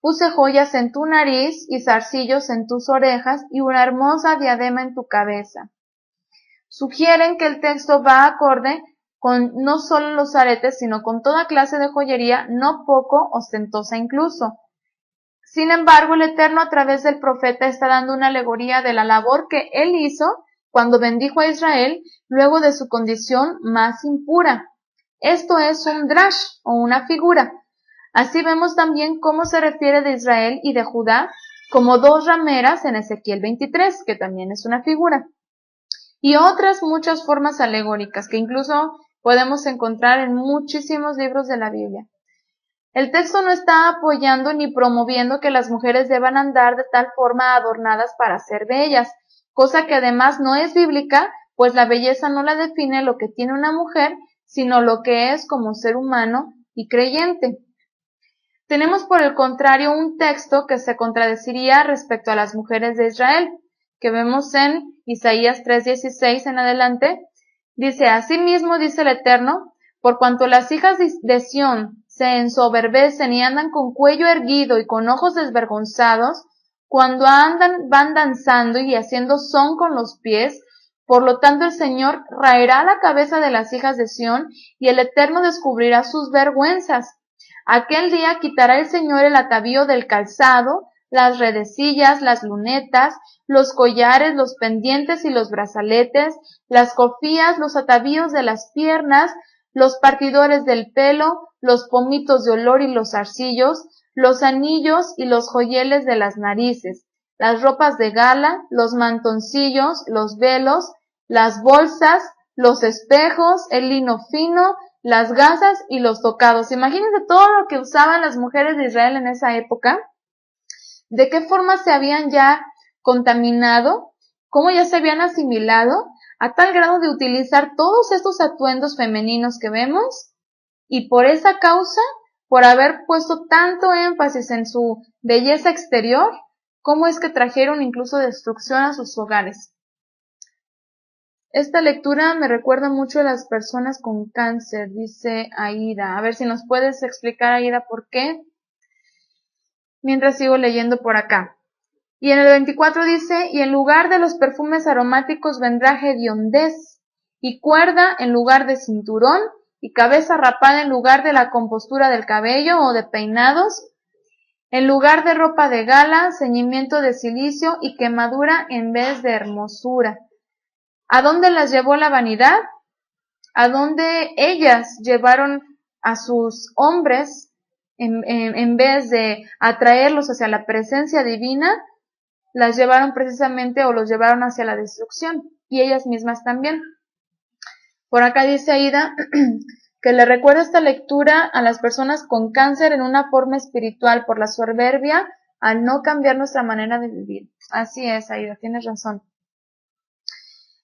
Puse joyas en tu nariz y zarcillos en tus orejas y una hermosa diadema en tu cabeza. Sugieren que el texto va acorde con no solo los aretes, sino con toda clase de joyería, no poco ostentosa incluso. Sin embargo, el Eterno a través del profeta está dando una alegoría de la labor que él hizo cuando bendijo a Israel luego de su condición más impura. Esto es un drash o una figura. Así vemos también cómo se refiere de Israel y de Judá como dos rameras en Ezequiel 23, que también es una figura. Y otras muchas formas alegóricas que incluso podemos encontrar en muchísimos libros de la Biblia. El texto no está apoyando ni promoviendo que las mujeres deban andar de tal forma adornadas para ser bellas, cosa que además no es bíblica, pues la belleza no la define lo que tiene una mujer, sino lo que es como ser humano y creyente. Tenemos por el contrario un texto que se contradeciría respecto a las mujeres de Israel, que vemos en Isaías 3:16 en adelante. Dice, asimismo dice el Eterno, por cuanto las hijas de Sión se ensoberbecen y andan con cuello erguido y con ojos desvergonzados, cuando van danzando y haciendo son con los pies, por lo tanto el Señor raerá la cabeza de las hijas de Sión y el Eterno descubrirá sus vergüenzas. Aquel día quitará el Señor el atavío del calzado, las redecillas, las lunetas, los collares, los pendientes y los brazaletes, las cofías, los atavíos de las piernas, los partidores del pelo, los pomitos de olor y los zarcillos, los anillos y los joyeles de las narices, las ropas de gala, los mantoncillos, los velos, las bolsas, los espejos, el lino fino, las gasas y los tocados. Imagínense todo lo que usaban las mujeres de Israel en esa época, de qué forma se habían ya contaminado, cómo ya se habían asimilado, a tal grado de utilizar todos estos atuendos femeninos que vemos, y por esa causa, por haber puesto tanto énfasis en su belleza exterior, cómo es que trajeron incluso destrucción a sus hogares. Esta lectura me recuerda mucho a las personas con cáncer, dice Aida. A ver si nos puedes explicar, Aida, por qué. Mientras sigo leyendo por acá. Y en el 24 dice, y en lugar de los perfumes aromáticos vendrá hediondez, y cuerda en lugar de cinturón, y cabeza rapada en lugar de la compostura del cabello o de peinados, en lugar de ropa de gala, ceñimiento de cilicio y quemadura en vez de hermosura. ¿A dónde las llevó la vanidad? ¿A dónde ellas llevaron a sus hombres en vez de atraerlos hacia la presencia divina? Las llevaron precisamente o los llevaron hacia la destrucción, y ellas mismas también. Por acá dice Aida que le recuerda esta lectura a las personas con cáncer en una forma espiritual por la soberbia al no cambiar nuestra manera de vivir. Así es, Aida, tienes razón.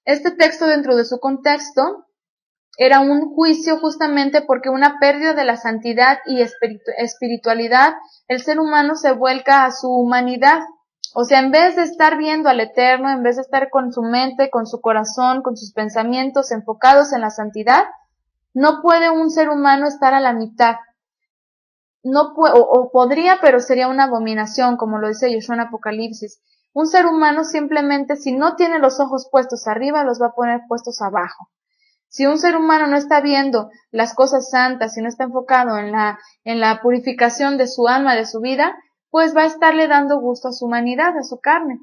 Este texto, dentro de su contexto, era un juicio justamente porque una pérdida de la santidad y espiritualidad, el ser humano se vuelca a su humanidad. O sea, en vez de estar viendo al Eterno, en vez de estar con su mente, con su corazón, con sus pensamientos enfocados en la santidad, No puede un ser humano estar a la mitad. No o podría, pero sería una abominación, como lo dice Yeshua en Apocalipsis. Un ser humano simplemente, si no tiene los ojos puestos arriba, los va a poner puestos abajo. Si un ser humano no está viendo las cosas santas, si no está enfocado en la purificación de su alma, de su vida, pues va a estarle dando gusto a su humanidad, a su carne.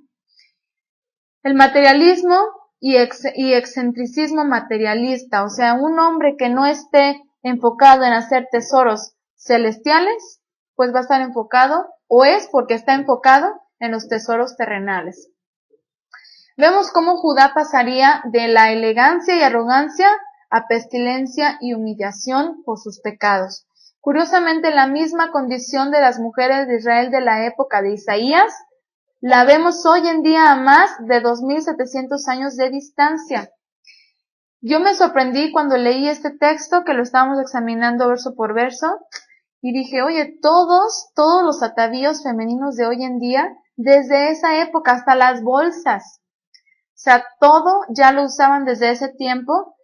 El materialismo y excentricismo materialista, o sea, un hombre que no esté enfocado en hacer tesoros celestiales, pues va a estar enfocado, o es porque está enfocado en los tesoros terrenales. Vemos cómo Judá pasaría de la elegancia y arrogancia a pestilencia y humillación por sus pecados. Curiosamente, la misma condición de las mujeres de Israel de la época de Isaías la vemos hoy en día a más de 2700 años de distancia. Yo me sorprendí cuando leí este texto, que lo estábamos examinando verso por verso, y dije, oye, todos los atavíos femeninos de hoy en día, desde esa época, hasta las bolsas, o sea, todo ya lo usaban desde ese tiempo.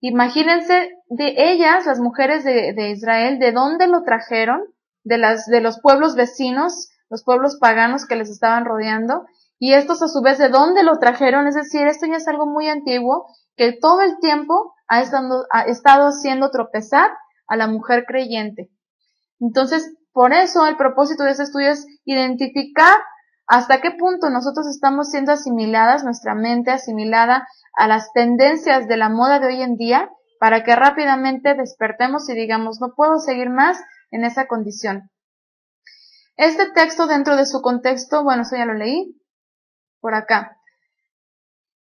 Imagínense de ellas, las mujeres de Israel, de dónde lo trajeron, de los pueblos vecinos, los pueblos paganos que les estaban rodeando, y estos a su vez de dónde lo trajeron, es decir, esto ya es algo muy antiguo, que todo el tiempo ha estado haciendo tropezar a la mujer creyente. Entonces, por eso el propósito de este estudio es identificar hasta qué punto nosotros estamos siendo asimiladas, nuestra mente asimilada a las tendencias de la moda de hoy en día, para que rápidamente despertemos y digamos, no puedo seguir más en esa condición. Este texto dentro de su contexto, bueno, eso ya lo leí, por acá.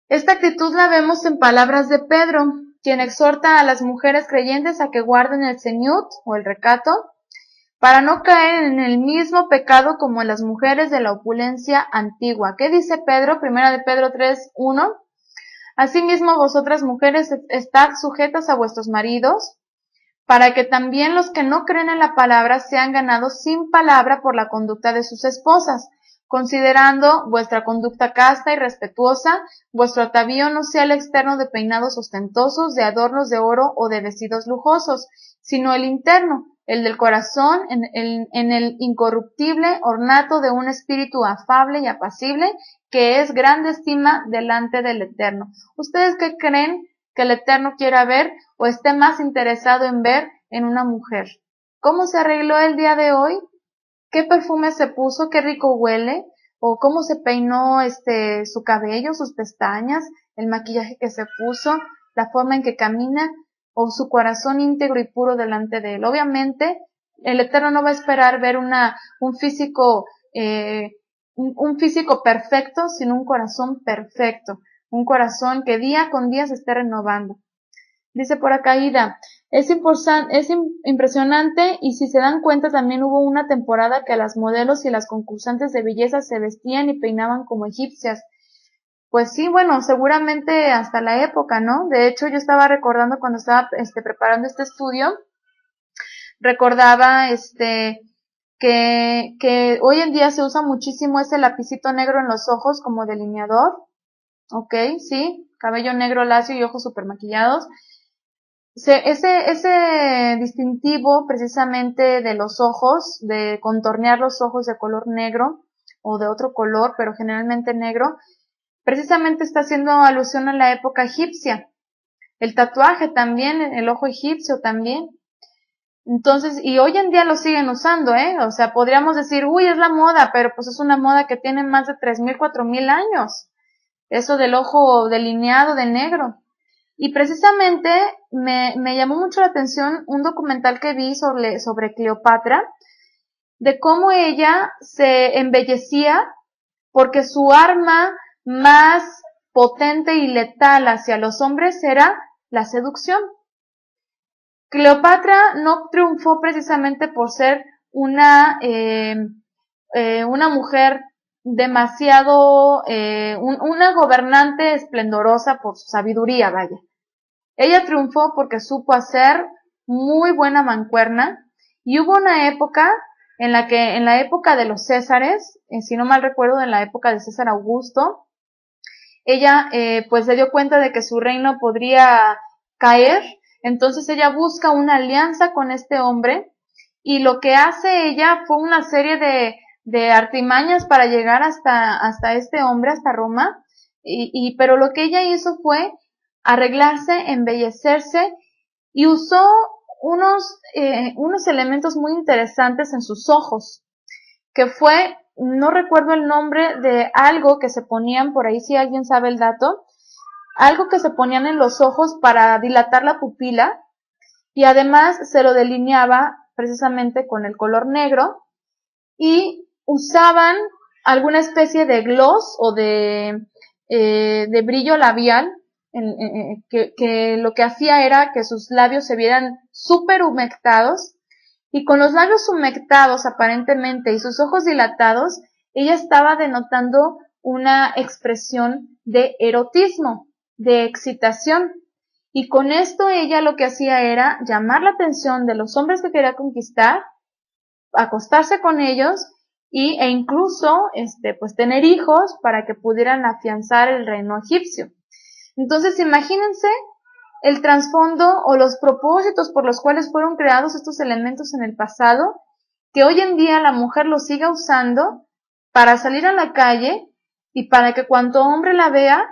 Esta actitud la vemos en palabras de Pedro, quien exhorta a las mujeres creyentes a que guarden el ceñut o el recato, para no caer en el mismo pecado como las mujeres de la opulencia antigua. ¿Qué dice Pedro? Primera de Pedro 3:1. Asimismo, vosotras mujeres, estad sujetas a vuestros maridos, para que también los que no creen en la palabra sean ganados sin palabra por la conducta de sus esposas, considerando vuestra conducta casta y respetuosa, vuestro atavío no sea el externo de peinados ostentosos, de adornos de oro o de vestidos lujosos, sino el interno, el del corazón, en el incorruptible ornato de un espíritu afable y apacible, que es grande estima delante del Eterno. ¿Ustedes qué creen que el Eterno quiera ver o esté más interesado en ver en una mujer? ¿Cómo se arregló el día de hoy? ¿Qué perfume se puso? ¿Qué rico huele? ¿O cómo se peinó su cabello, sus pestañas, el maquillaje que se puso, la forma en que camina, o su corazón íntegro y puro delante de él? Obviamente, el Eterno no va a esperar ver un físico perfecto, sino un corazón perfecto, un corazón que día con día se esté renovando. Dice por acá Ida, es impresionante, y si se dan cuenta también hubo una temporada que las modelos y las concursantes de belleza se vestían y peinaban como egipcias. Pues sí, bueno, seguramente hasta la época, ¿no? De hecho, yo estaba recordando cuando estaba preparando este estudio, recordaba que hoy en día se usa muchísimo ese lapicito negro en los ojos como delineador. Ok, sí, cabello negro lacio y ojos super maquillados. Ese distintivo precisamente de los ojos, de contornear los ojos de color negro o de otro color, pero generalmente negro, precisamente está haciendo alusión a la época egipcia. El tatuaje también, el ojo egipcio también. Entonces, y hoy en día lo siguen usando, o sea, podríamos decir, uy, es la moda, pero pues es una moda que tiene más de 3000, 4000 años. Eso del ojo delineado de negro. Y precisamente me llamó mucho la atención un documental que vi sobre Cleopatra, de cómo ella se embellecía porque su arma más potente y letal hacia los hombres era la seducción. Cleopatra no triunfó precisamente por ser una mujer demasiado, una gobernante esplendorosa por su sabiduría, vaya. Ella triunfó porque supo hacer muy buena mancuerna, y hubo una época en la época de los Césares, si no mal recuerdo, en la época de César Augusto, ella pues se dio cuenta de que su reino podría caer, Entonces ella busca una alianza con este hombre y lo que hace ella fue una serie de artimañas para llegar hasta este hombre, hasta Roma, pero lo que ella hizo fue arreglarse, embellecerse y usó unos elementos muy interesantes en sus ojos, que fue, no recuerdo el nombre de algo que se ponían por ahí, si alguien sabe el dato, algo que se ponían en los ojos para dilatar la pupila y además se lo delineaba precisamente con el color negro y usaban alguna especie de gloss o de brillo labial que lo que hacía era que sus labios se vieran súper humectados y con los labios humectados aparentemente y sus ojos dilatados, ella estaba denotando una expresión de erotismo, de excitación. Y con esto ella lo que hacía era llamar la atención de los hombres que quería conquistar, acostarse con ellos e incluso pues tener hijos para que pudieran afianzar el reino egipcio. Entonces imagínense el trasfondo o los propósitos por los cuales fueron creados estos elementos en el pasado, que hoy en día la mujer los siga usando para salir a la calle y para que cuanto hombre la vea,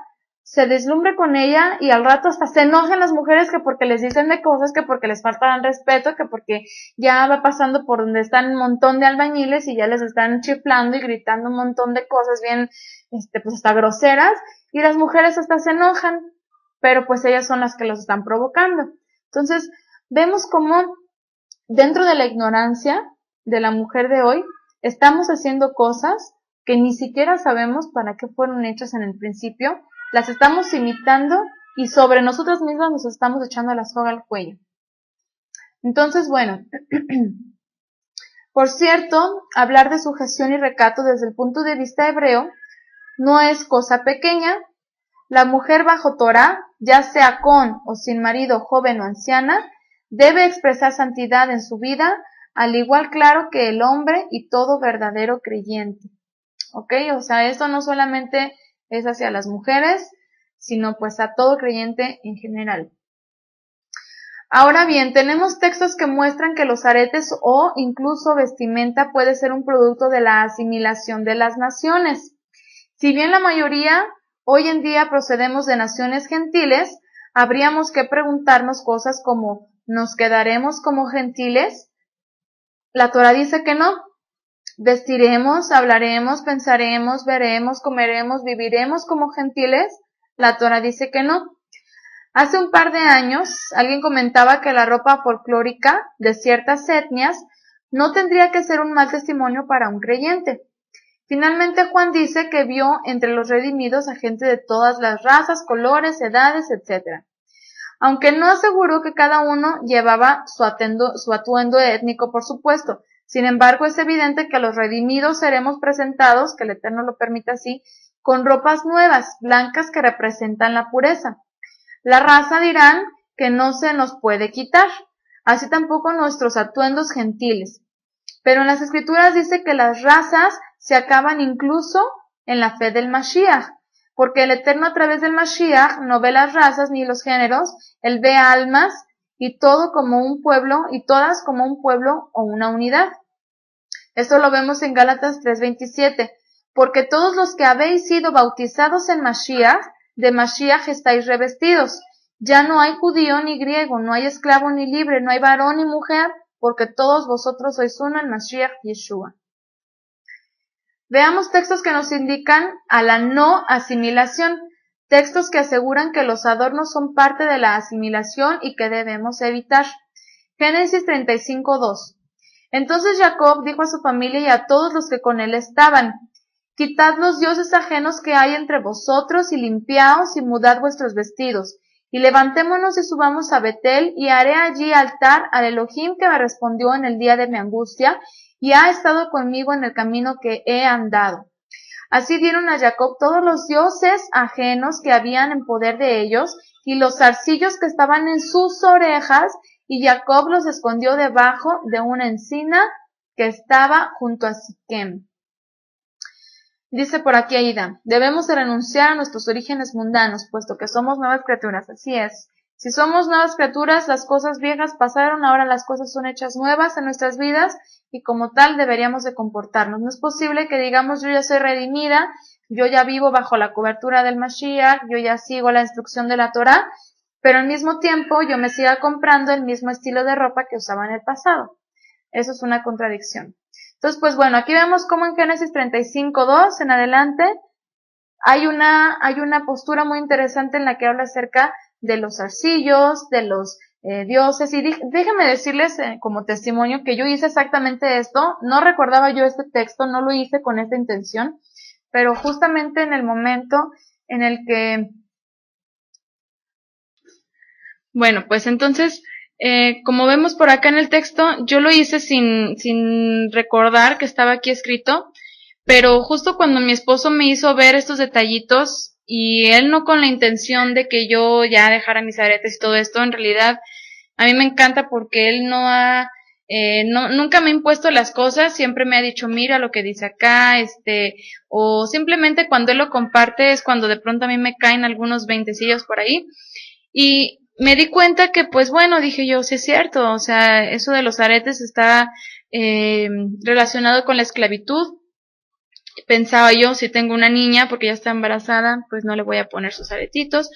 se deslumbre con ella y al rato hasta se enojen las mujeres que porque les dicen de cosas, que porque les faltan respeto, que porque ya va pasando por donde están un montón de albañiles y ya les están chiflando y gritando un montón de cosas bien, pues hasta groseras, y las mujeres hasta se enojan, pero pues ellas son las que los están provocando. Entonces, vemos cómo dentro de la ignorancia de la mujer de hoy, estamos haciendo cosas que ni siquiera sabemos para qué fueron hechas en el principio, las estamos imitando y sobre nosotras mismas nos estamos echando la soga al cuello. Entonces, bueno, por cierto, hablar de sujeción y recato desde el punto de vista hebreo no es cosa pequeña. La mujer bajo Torá, ya sea con o sin marido, joven o anciana, debe expresar santidad en su vida, al igual claro que el hombre y todo verdadero creyente. ¿Ok? O sea, esto no solamente es hacia las mujeres, sino pues a todo creyente en general. Ahora bien, tenemos textos que muestran que los aretes o incluso vestimenta puede ser un producto de la asimilación de las naciones. Si bien la mayoría hoy en día procedemos de naciones gentiles, habríamos que preguntarnos cosas como ¿nos quedaremos como gentiles? La Torah dice que no. ¿Vestiremos, hablaremos, pensaremos, veremos, comeremos, viviremos como gentiles? La Torah dice que no. Hace un par de años, alguien comentaba que la ropa folclórica de ciertas etnias no tendría que ser un mal testimonio para un creyente. Finalmente Juan dice que vio entre los redimidos a gente de todas las razas, colores, edades, etc. Aunque no aseguró que cada uno llevaba su atuendo étnico, por supuesto. Sin embargo, es evidente que a los redimidos seremos presentados, que el Eterno lo permita así, con ropas nuevas, blancas que representan la pureza. La raza dirán que no se nos puede quitar, así tampoco nuestros atuendos gentiles. Pero en las Escrituras dice que las razas se acaban incluso en la fe del Mashiach, porque el Eterno a través del Mashiach no ve las razas ni los géneros, Él ve almas y todo como un pueblo y todas como un pueblo o una unidad. Esto lo vemos en Gálatas 3:27, porque todos los que habéis sido bautizados en Mashiach, de Mashiach estáis revestidos. Ya no hay judío ni griego, no hay esclavo ni libre, no hay varón ni mujer, porque todos vosotros sois uno en Mashiach Yeshua. Veamos textos que nos indican a la no asimilación, textos que aseguran que los adornos son parte de la asimilación y que debemos evitar. Génesis 35:2. Entonces Jacob dijo a su familia y a todos los que con él estaban: Quitad los dioses ajenos que hay entre vosotros y limpiaos y mudad vuestros vestidos. Y levantémonos y subamos a Betel, y haré allí altar al Elohim que me respondió en el día de mi angustia, y ha estado conmigo en el camino que he andado. Así dieron a Jacob todos los dioses ajenos que habían en poder de ellos, y los zarcillos que estaban en sus orejas, y Jacob los escondió debajo de una encina que estaba junto a Siquem. Dice por aquí Aida, debemos de renunciar a nuestros orígenes mundanos, puesto que somos nuevas criaturas. Así es. Si somos nuevas criaturas, las cosas viejas pasaron, ahora las cosas son hechas nuevas en nuestras vidas y como tal deberíamos de comportarnos. No es posible que digamos yo ya soy redimida, yo ya vivo bajo la cobertura del Mashiach, yo ya sigo la instrucción de la Torá, pero al mismo tiempo yo me siga comprando el mismo estilo de ropa que usaba en el pasado. Eso es una contradicción. Entonces, pues bueno, aquí vemos cómo en Génesis 35:2 en adelante hay una postura muy interesante en la que habla acerca de los arcillos, de los dioses, y déjenme decirles como testimonio que yo hice exactamente esto, no recordaba yo este texto, no lo hice con esta intención, pero justamente en el momento en el que, bueno, pues entonces, como vemos por acá en el texto, yo lo hice sin recordar que estaba aquí escrito, pero justo cuando mi esposo me hizo ver estos detallitos, y él no con la intención de que yo ya dejara mis aretes y todo esto, en realidad a mí me encanta porque él nunca me ha impuesto las cosas, siempre me ha dicho, mira lo que dice acá, o simplemente cuando él lo comparte es cuando de pronto a mí me caen algunos veintecillos por ahí, y me di cuenta que, pues bueno, dije yo, sí es cierto, o sea, eso de los aretes está relacionado con la esclavitud. Pensaba yo, si tengo una niña, porque ya está embarazada, pues no le voy a poner sus aretitos.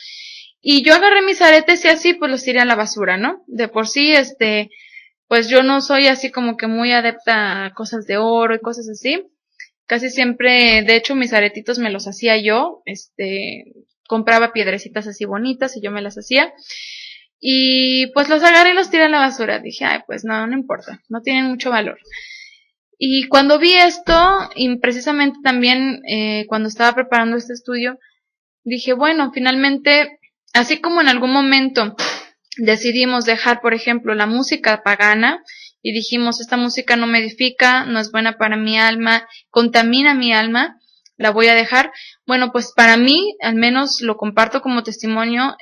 Y yo agarré mis aretes y así, pues los tiré a la basura, ¿no? De por sí, pues yo no soy así como que muy adepta a cosas de oro y cosas así. Casi siempre, de hecho, mis aretitos me los hacía yo, compraba piedrecitas así bonitas y yo me las hacía. Y pues los agarré y los tiré a la basura. Dije, ay, pues no importa, no tienen mucho valor. Y cuando vi esto, y precisamente también cuando estaba preparando este estudio, dije, bueno, finalmente, así como en algún momento decidimos dejar, por ejemplo, la música pagana, y dijimos, esta música no me edifica, no es buena para mi alma, contamina mi alma, la voy a dejar. Bueno, pues para mí, al menos lo comparto como testimonio,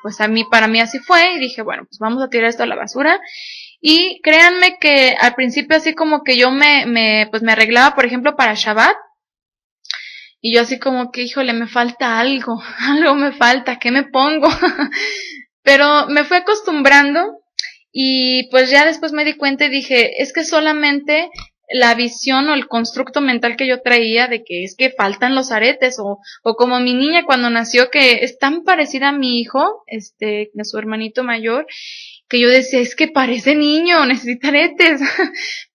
pues para mí así fue, y dije, bueno, pues vamos a tirar esto a la basura. Y créanme que al principio así como que yo pues me arreglaba, por ejemplo, para Shabbat, y yo así como que, híjole, me falta algo, algo me falta, ¿qué me pongo? Pero me fui acostumbrando y pues ya después me di cuenta y dije, es que solamente la visión o el constructo mental que yo traía de que es que faltan los aretes o como mi niña cuando nació que es tan parecida a mi hijo, a su hermanito mayor, que yo decía, es que parece niño, necesita aretes.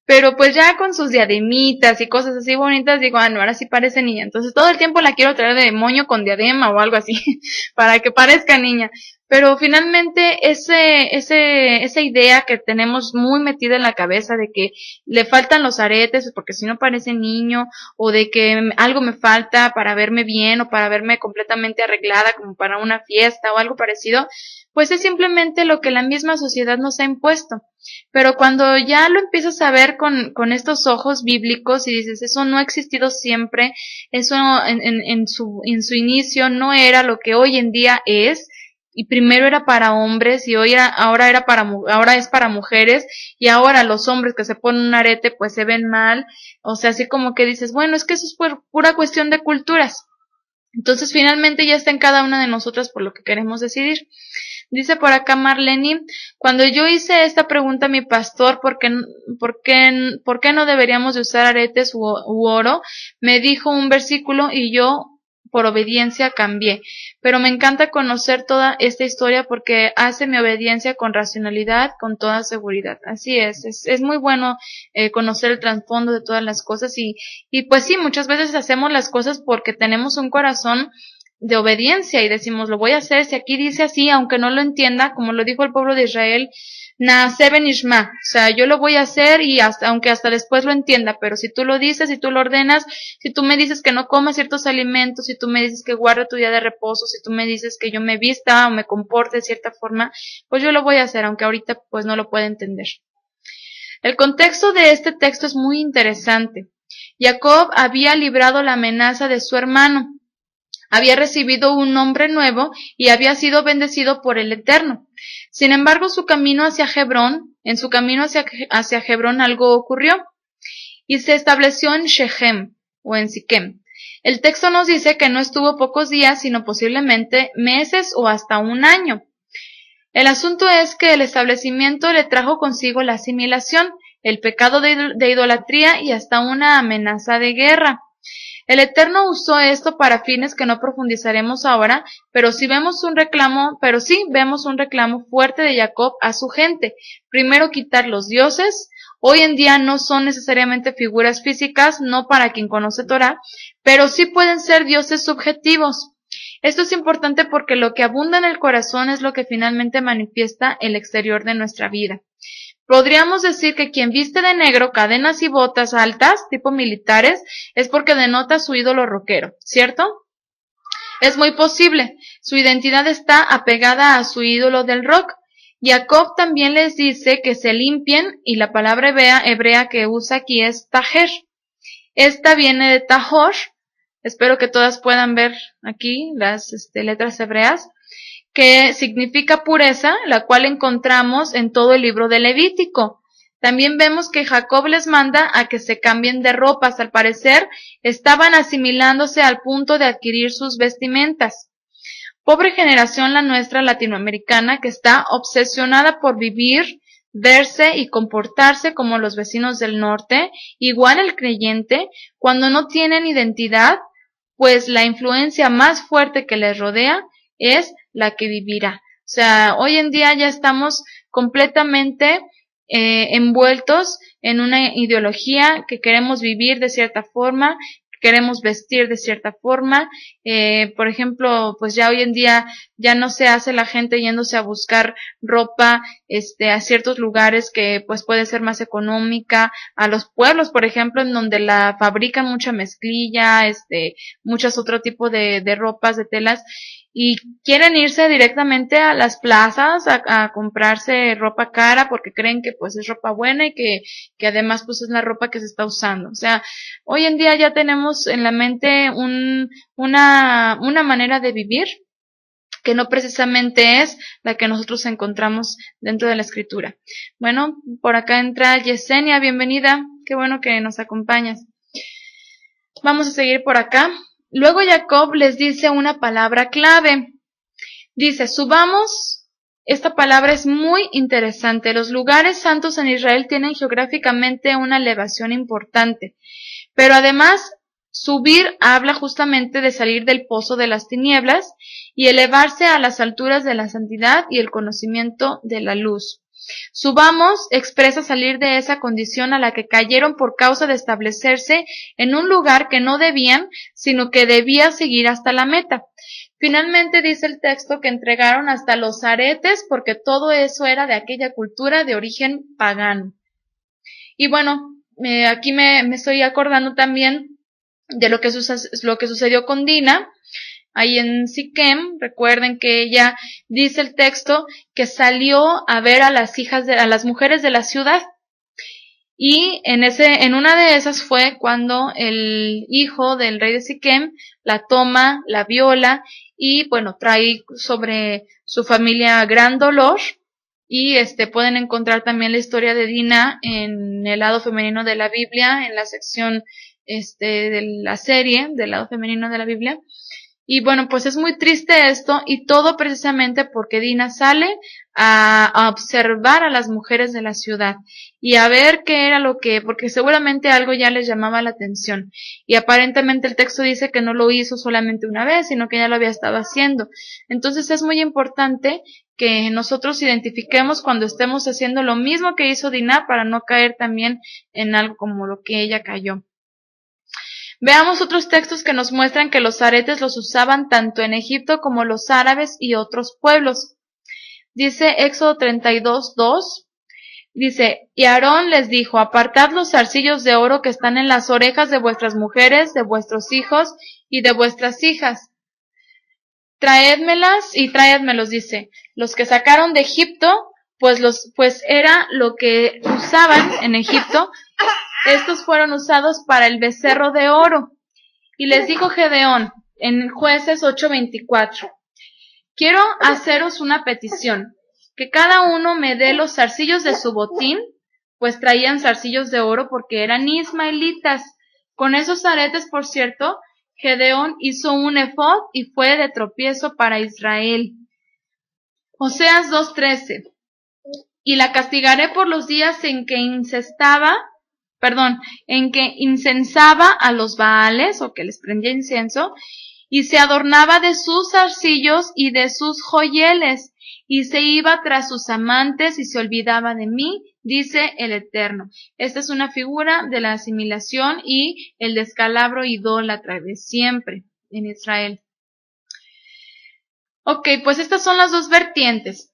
Pero pues ya con sus diademitas y cosas así bonitas, digo, no, ahora sí parece niña. Entonces todo el tiempo la quiero traer de moño con diadema o algo así, para que parezca niña. Pero finalmente esa idea que tenemos muy metida en la cabeza de que le faltan los aretes porque si no parece niño, o de que algo me falta para verme bien o para verme completamente arreglada como para una fiesta o algo parecido, pues es simplemente lo que la misma sociedad nos ha impuesto. Pero cuando ya lo empiezas a ver con estos ojos bíblicos y dices, eso no ha existido siempre, eso en su inicio no era lo que hoy en día es, y primero era para hombres y ahora es para mujeres, y ahora los hombres que se ponen un arete pues se ven mal, o sea, así como que dices, bueno, es que eso es pura cuestión de culturas. Entonces finalmente ya está en cada una de nosotras por lo que queremos decidir. Dice por acá Marlene, cuando yo hice esta pregunta a mi pastor, ¿por qué no deberíamos de usar aretes u oro? Me dijo un versículo y yo, por obediencia, cambié. Pero me encanta conocer toda esta historia porque hace mi obediencia con racionalidad, con toda seguridad. Así es muy bueno conocer el trasfondo de todas las cosas y pues sí, muchas veces hacemos las cosas porque tenemos un corazón de obediencia y decimos, lo voy a hacer, si aquí dice así, aunque no lo entienda, como lo dijo el pueblo de Israel, Naaseh benishma, o sea, yo lo voy a hacer y aunque hasta después lo entienda, pero si tú lo dices, si tú lo ordenas, si tú me dices que no coma ciertos alimentos, si tú me dices que guarde tu día de reposo, si tú me dices que yo me vista o me comporte de cierta forma, pues yo lo voy a hacer, aunque ahorita pues no lo pueda entender. El contexto de este texto es muy interesante. Jacob había librado la amenaza de su hermano, había recibido un nombre nuevo y había sido bendecido por el Eterno. Sin embargo, en su camino hacia Hebrón algo ocurrió y se estableció en Shechem o en Siquem. El texto nos dice que no estuvo pocos días, sino posiblemente meses o hasta un año. El asunto es que el establecimiento le trajo consigo la asimilación, el pecado de idolatría y hasta una amenaza de guerra. El Eterno usó esto para fines que no profundizaremos ahora, pero sí vemos un reclamo fuerte de Jacob a su gente. Primero, quitar los dioses. Hoy en día no son necesariamente figuras físicas, no para quien conoce Torah, pero sí pueden ser dioses subjetivos. Esto es importante porque lo que abunda en el corazón es lo que finalmente manifiesta el exterior de nuestra vida. Podríamos decir que quien viste de negro cadenas y botas altas, tipo militares, es porque denota su ídolo rockero, ¿cierto? Es muy posible. Su identidad está apegada a su ídolo del rock. Jacob también les dice que se limpien, y la palabra hebrea que usa aquí es tajer. Esta viene de tahor. Espero que todas puedan ver aquí las letras hebreas, que significa pureza, la cual encontramos en todo el libro de Levítico. También vemos que Jacob les manda a que se cambien de ropas. Al parecer, estaban asimilándose al punto de adquirir sus vestimentas. Pobre generación la nuestra latinoamericana, que está obsesionada por vivir, verse y comportarse como los vecinos del norte, igual el creyente, cuando no tienen identidad, pues la influencia más fuerte que les rodea es la que vivirá. O sea, hoy en día ya estamos completamente envueltos en una ideología que queremos vivir de cierta forma, queremos vestir de cierta forma. Por ejemplo, pues ya hoy en día ya no se hace la gente yéndose a buscar ropa a ciertos lugares que pues puede ser más económica, a los pueblos, por ejemplo, en donde la fabrican mucha mezclilla, muchos otro tipo de ropas, de telas, y quieren irse directamente a las plazas a comprarse ropa cara porque creen que pues es ropa buena y que además pues es la ropa que se está usando. O sea, hoy en día ya tenemos en la mente una manera de vivir que no precisamente es la que nosotros encontramos dentro de la escritura. Bueno, por acá entra Yesenia, bienvenida, qué bueno que nos acompañas. Vamos a seguir por acá. Luego Jacob les dice una palabra clave. Dice, subamos. Esta palabra es muy interesante. Los lugares santos en Israel tienen geográficamente una elevación importante, pero además subir habla justamente de salir del pozo de las tinieblas y elevarse a las alturas de la santidad y el conocimiento de la luz. Subamos expresa salir de esa condición a la que cayeron por causa de establecerse en un lugar que no debían, sino que debía seguir hasta la meta. Finalmente dice el texto que entregaron hasta los aretes porque todo eso era de aquella cultura de origen pagano. Y bueno, aquí me estoy acordando también de lo que sucedió con Dina, ahí en Siquem. Recuerden que ella, dice el texto, que salió a ver a las mujeres de la ciudad. Y en una de esas fue cuando el hijo del rey de Siquem la toma, la viola y bueno, trae sobre su familia gran dolor. Y pueden encontrar también la historia de Dina en el lado femenino de la Biblia, en la sección de la serie del lado femenino de la Biblia. Y bueno, pues es muy triste esto, y todo precisamente porque Dina sale a observar a las mujeres de la ciudad y a ver qué era porque seguramente algo ya les llamaba la atención. Y aparentemente el texto dice que no lo hizo solamente una vez, sino que ya lo había estado haciendo. Entonces es muy importante que nosotros identifiquemos cuando estemos haciendo lo mismo que hizo Dina para no caer también en algo como lo que ella cayó. Veamos otros textos que nos muestran que los aretes los usaban tanto en Egipto como los árabes y otros pueblos. Dice Éxodo 32:2, dice, y Aarón les dijo, apartad los zarcillos de oro que están en las orejas de vuestras mujeres, de vuestros hijos y de vuestras hijas. Traédmelas y traédmelos, dice. Los que sacaron de Egipto, pues era lo que usaban en Egipto. Estos fueron usados para el becerro de oro. Y les dijo Gedeón en Jueces 8:24, quiero haceros una petición, que cada uno me dé los zarcillos de su botín, pues traían zarcillos de oro porque eran ismaelitas. Con esos aretes, por cierto, Gedeón hizo un efod y fue de tropiezo para Israel. Oseas 2:13. Y la castigaré por los días en que incensaba a los Baales, o que les prendía incienso, y se adornaba de sus arcillos y de sus joyeles, y se iba tras sus amantes y se olvidaba de mí, dice el Eterno. Esta es una figura de la asimilación y el descalabro idólatra de siempre en Israel. Ok, pues estas son las dos vertientes.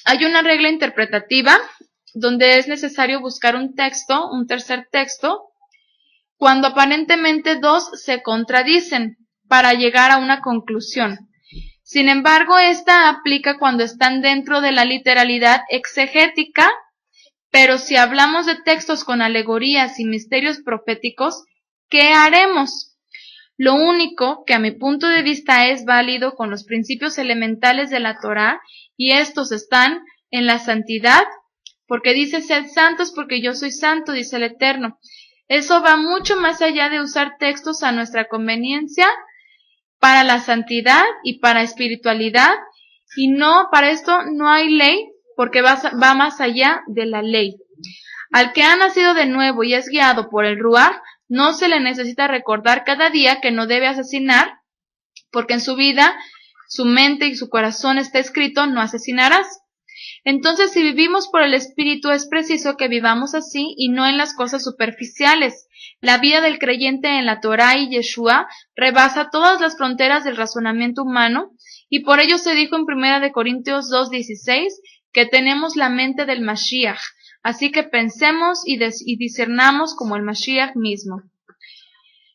Hay una regla interpretativa donde es necesario buscar un tercer texto, cuando aparentemente dos se contradicen para llegar a una conclusión. Sin embargo, esta aplica cuando están dentro de la literalidad exegética, pero si hablamos de textos con alegorías y misterios proféticos, ¿qué haremos? Lo único que a mi punto de vista es válido con los principios elementales de la Torá, y estos están en la santidad, porque dice sed santos porque yo soy santo, dice el Eterno. Eso va mucho más allá de usar textos a nuestra conveniencia para la santidad y para espiritualidad, y para esto no hay ley, porque va más allá de la ley. Al que ha nacido de nuevo y es guiado por el Ruaj, no se le necesita recordar cada día que no debe asesinar, porque en su vida, su mente y su corazón está escrito, no asesinarás. Entonces, si vivimos por el Espíritu, es preciso que vivamos así y no en las cosas superficiales. La vida del creyente en la Torá y Yeshua rebasa todas las fronteras del razonamiento humano, y por ello se dijo en 1 Corintios 2:16 que tenemos la mente del Mashiach, así que pensemos y discernamos como el Mashiach mismo.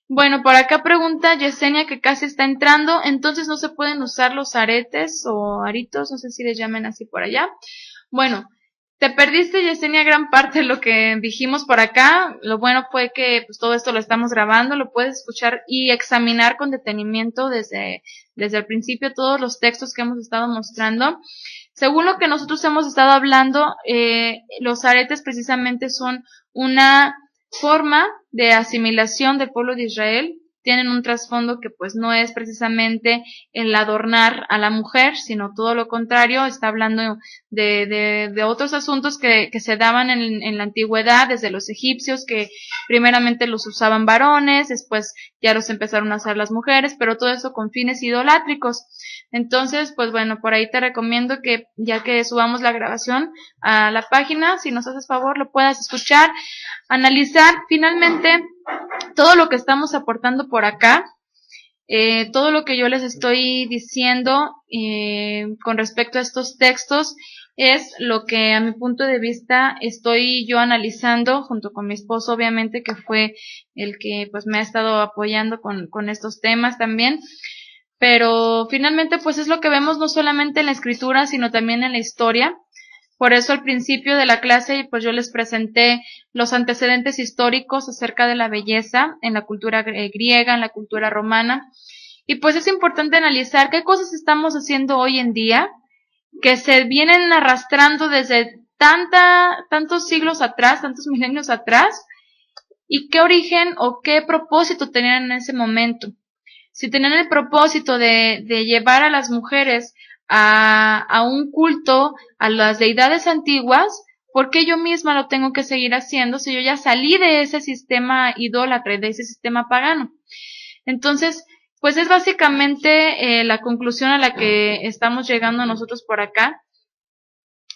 Bueno, por acá pregunta Yesenia, que casi está entrando, entonces no se pueden usar los aretes o aritos, no sé si les llamen así por allá. Bueno, te perdiste, Yesenia, gran parte de lo que dijimos por acá. Lo bueno fue que pues, todo esto lo estamos grabando, lo puedes escuchar y examinar con detenimiento desde el principio todos los textos que hemos estado mostrando. Según lo que nosotros hemos estado hablando, los aretes precisamente son una forma de asimilación del pueblo de Israel. Tienen un trasfondo que pues no es precisamente el adornar a la mujer, sino todo lo contrario. Está hablando de otros asuntos que se daban en la antigüedad, desde los egipcios, que primeramente los usaban varones, después ya los empezaron a usar las mujeres, pero todo eso con fines idolátricos. Entonces, pues bueno, por ahí te recomiendo que ya que subamos la grabación a la página, si nos haces favor, lo puedas escuchar, analizar finalmente todo lo que estamos aportando por acá, todo lo que yo les estoy diciendo con respecto a estos textos es lo que a mi punto de vista estoy yo analizando junto con mi esposo, obviamente, que fue el que pues me ha estado apoyando con estos temas también. Pero finalmente pues es lo que vemos no solamente en la escritura, sino también en la historia. Por eso al principio de la clase pues yo les presenté los antecedentes históricos acerca de la belleza en la cultura griega, en la cultura romana. Y pues es importante analizar qué cosas estamos haciendo hoy en día que se vienen arrastrando desde tantos siglos atrás, tantos milenios atrás, y qué origen o qué propósito tenían en ese momento. Si tenían el propósito de llevar a las mujeres a un culto a las deidades antiguas, ¿por qué yo misma lo tengo que seguir haciendo si yo ya salí de ese sistema idólatra, de ese sistema pagano? Entonces, pues es básicamente la conclusión a la que estamos llegando nosotros por acá,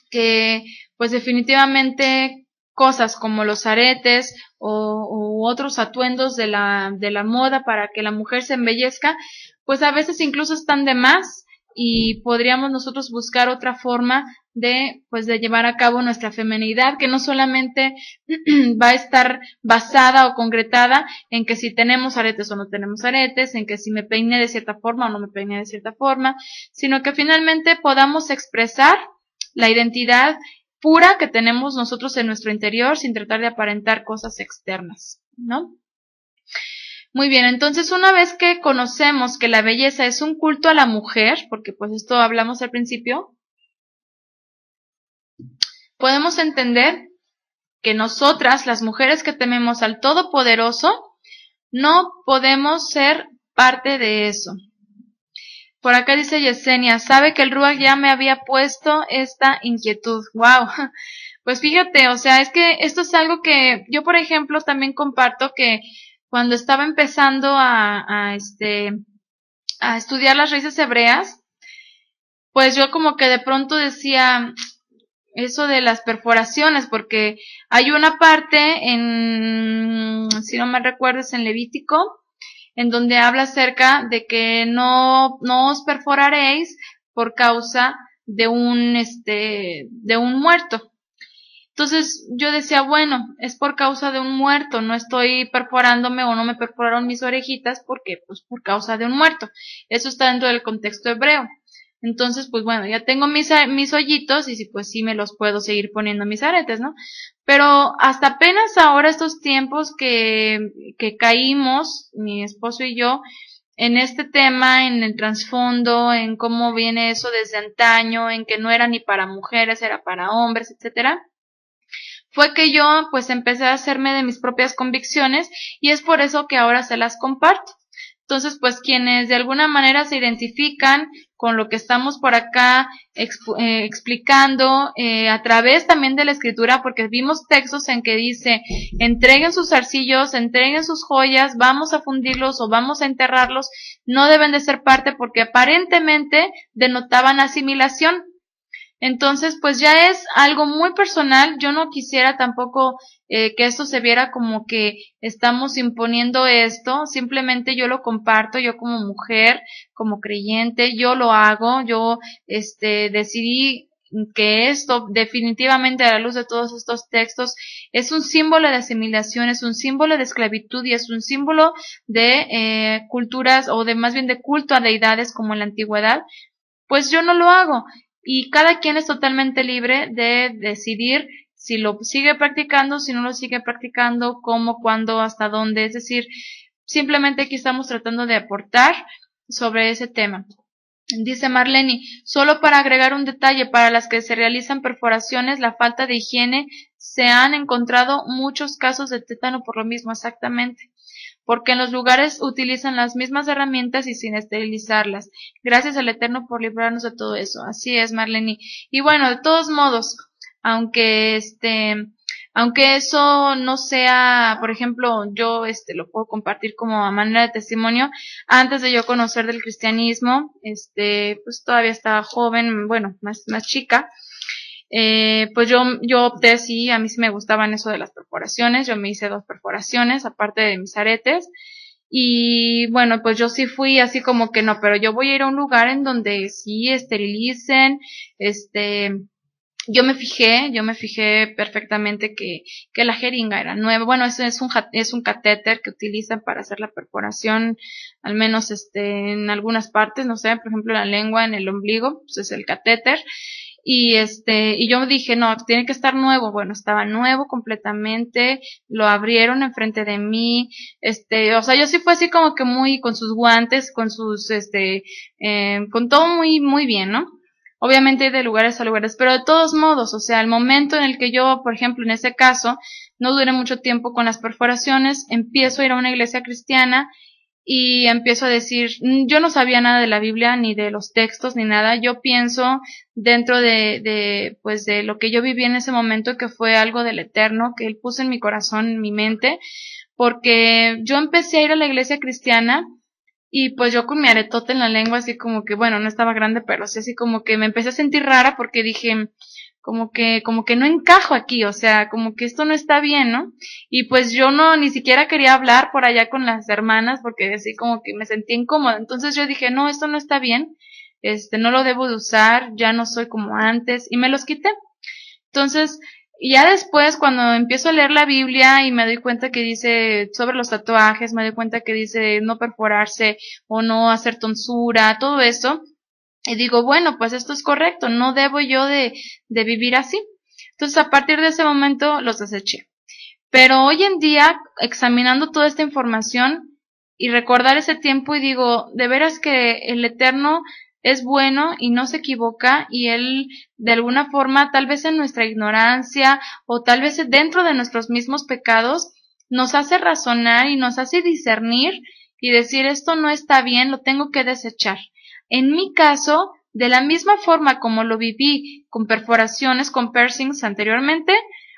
que pues definitivamente cosas como los aretes u otros atuendos de la moda para que la mujer se embellezca, pues a veces incluso están de más, y podríamos nosotros buscar otra forma de llevar a cabo nuestra feminidad, que no solamente va a estar basada o concretada en que si tenemos aretes o no tenemos aretes, en que si me peiné de cierta forma o no me peiné de cierta forma, sino que finalmente podamos expresar la identidad pura que tenemos nosotros en nuestro interior sin tratar de aparentar cosas externas, ¿no? Muy bien, entonces una vez que conocemos que la belleza es un culto a la mujer, porque pues esto hablamos al principio, podemos entender que nosotras, las mujeres que tememos al Todopoderoso, no podemos ser parte de eso. Por acá dice Yesenia, sabe que el Ruach ya me había puesto esta inquietud. Wow. Pues fíjate, o sea, es que esto es algo que yo, por ejemplo, también comparto que cuando estaba empezando a estudiar las raíces hebreas, pues yo como que de pronto decía eso de las perforaciones, porque hay una parte si no me recuerdas, en Levítico, en donde habla acerca de que no os perforaréis por causa de un muerto. Entonces yo decía, bueno, es por causa de un muerto, no estoy perforándome o no me perforaron mis orejitas porque, pues, por causa de un muerto. Eso está dentro del contexto hebreo. Entonces, pues bueno, ya tengo mis hoyitos y sí, pues sí me los puedo seguir poniendo mis aretes, ¿no? Pero hasta apenas ahora estos tiempos que caímos, mi esposo y yo, en este tema, en el trasfondo, en cómo viene eso desde antaño, en que no era ni para mujeres, era para hombres, etcétera, fue que yo pues empecé a hacerme de mis propias convicciones y es por eso que ahora se las comparto. Entonces, pues quienes de alguna manera se identifican con lo que estamos por acá explicando a través también de la escritura, porque vimos textos en que dice, entreguen sus arcillos, entreguen sus joyas, vamos a fundirlos o vamos a enterrarlos, no deben de ser parte porque aparentemente denotaban asimilación. Entonces, pues ya es algo muy personal. Yo no quisiera tampoco que esto se viera como que estamos imponiendo esto. Simplemente yo lo comparto, yo como mujer, como creyente, yo lo hago. Yo, decidí que esto definitivamente a la luz de todos estos textos es un símbolo de asimilación, es un símbolo de esclavitud y es un símbolo de culturas o de más bien de culto a deidades como en la antigüedad. Pues yo no lo hago. Y cada quien es totalmente libre de decidir si lo sigue practicando, si no lo sigue practicando, cómo, cuándo, hasta dónde. Es decir, simplemente aquí estamos tratando de aportar sobre ese tema. Dice Marlene, solo para agregar un detalle, para las que se realizan perforaciones, la falta de higiene, se han encontrado muchos casos de tétano por lo mismo, exactamente, porque en los lugares utilizan las mismas herramientas y sin esterilizarlas. Gracias al Eterno por librarnos de todo eso. Así es, Marlene. Y bueno, de todos modos, aunque aunque eso no sea, por ejemplo, yo lo puedo compartir como a manera de testimonio, antes de yo conocer del cristianismo, pues todavía estaba joven, bueno, más chica, pues yo opté, sí, a mí sí me gustaban eso de las perforaciones, yo me hice 2 perforaciones, aparte de mis aretes, y bueno, pues yo sí fui así como que no, pero yo voy a ir a un lugar en donde sí esterilicen, yo me fijé perfectamente que la jeringa era nueva. Bueno, eso es un catéter que utilizan para hacer la perforación, al menos en algunas partes, no sé, por ejemplo, la lengua, en el ombligo, pues es el catéter. Y yo dije, no, tiene que estar nuevo. Bueno, estaba nuevo completamente, lo abrieron enfrente de mí, o sea, yo sí fue así como que muy, con sus guantes, con todo muy, muy bien, ¿no? Obviamente hay de lugares a lugares, pero de todos modos, o sea, el momento en el que yo, por ejemplo, en ese caso, no duré mucho tiempo con las perforaciones, empiezo a ir a una iglesia cristiana y empiezo a decir, yo no sabía nada de la Biblia, ni de los textos, ni nada, yo pienso dentro pues de lo que yo viví en ese momento, que fue algo del Eterno, que Él puso en mi corazón, en mi mente, porque yo empecé a ir a la iglesia cristiana, y pues yo con mi aretote en la lengua, así como que, bueno, no estaba grande, pero sí, así como que me empecé a sentir rara porque dije, como que no encajo aquí, o sea, como que esto no está bien, ¿no? Y pues yo ni siquiera quería hablar por allá con las hermanas porque así como que me sentí incómoda. Entonces yo dije, no, esto no está bien, no lo debo de usar, ya no soy como antes, y me los quité. Entonces, y ya después, cuando empiezo a leer la Biblia y me doy cuenta que dice sobre los tatuajes, me doy cuenta que dice no perforarse o no hacer tonsura, todo eso, y digo, bueno, pues esto es correcto, no debo yo de vivir así. Entonces, a partir de ese momento los deseché. Pero hoy en día, examinando toda esta información y recordar ese tiempo, y digo, de veras que el Eterno es bueno y no se equivoca, y Él, de alguna forma, tal vez en nuestra ignorancia o tal vez dentro de nuestros mismos pecados, nos hace razonar y nos hace discernir y decir, esto no está bien, lo tengo que desechar. En mi caso, de la misma forma como lo viví con perforaciones, con piercings anteriormente,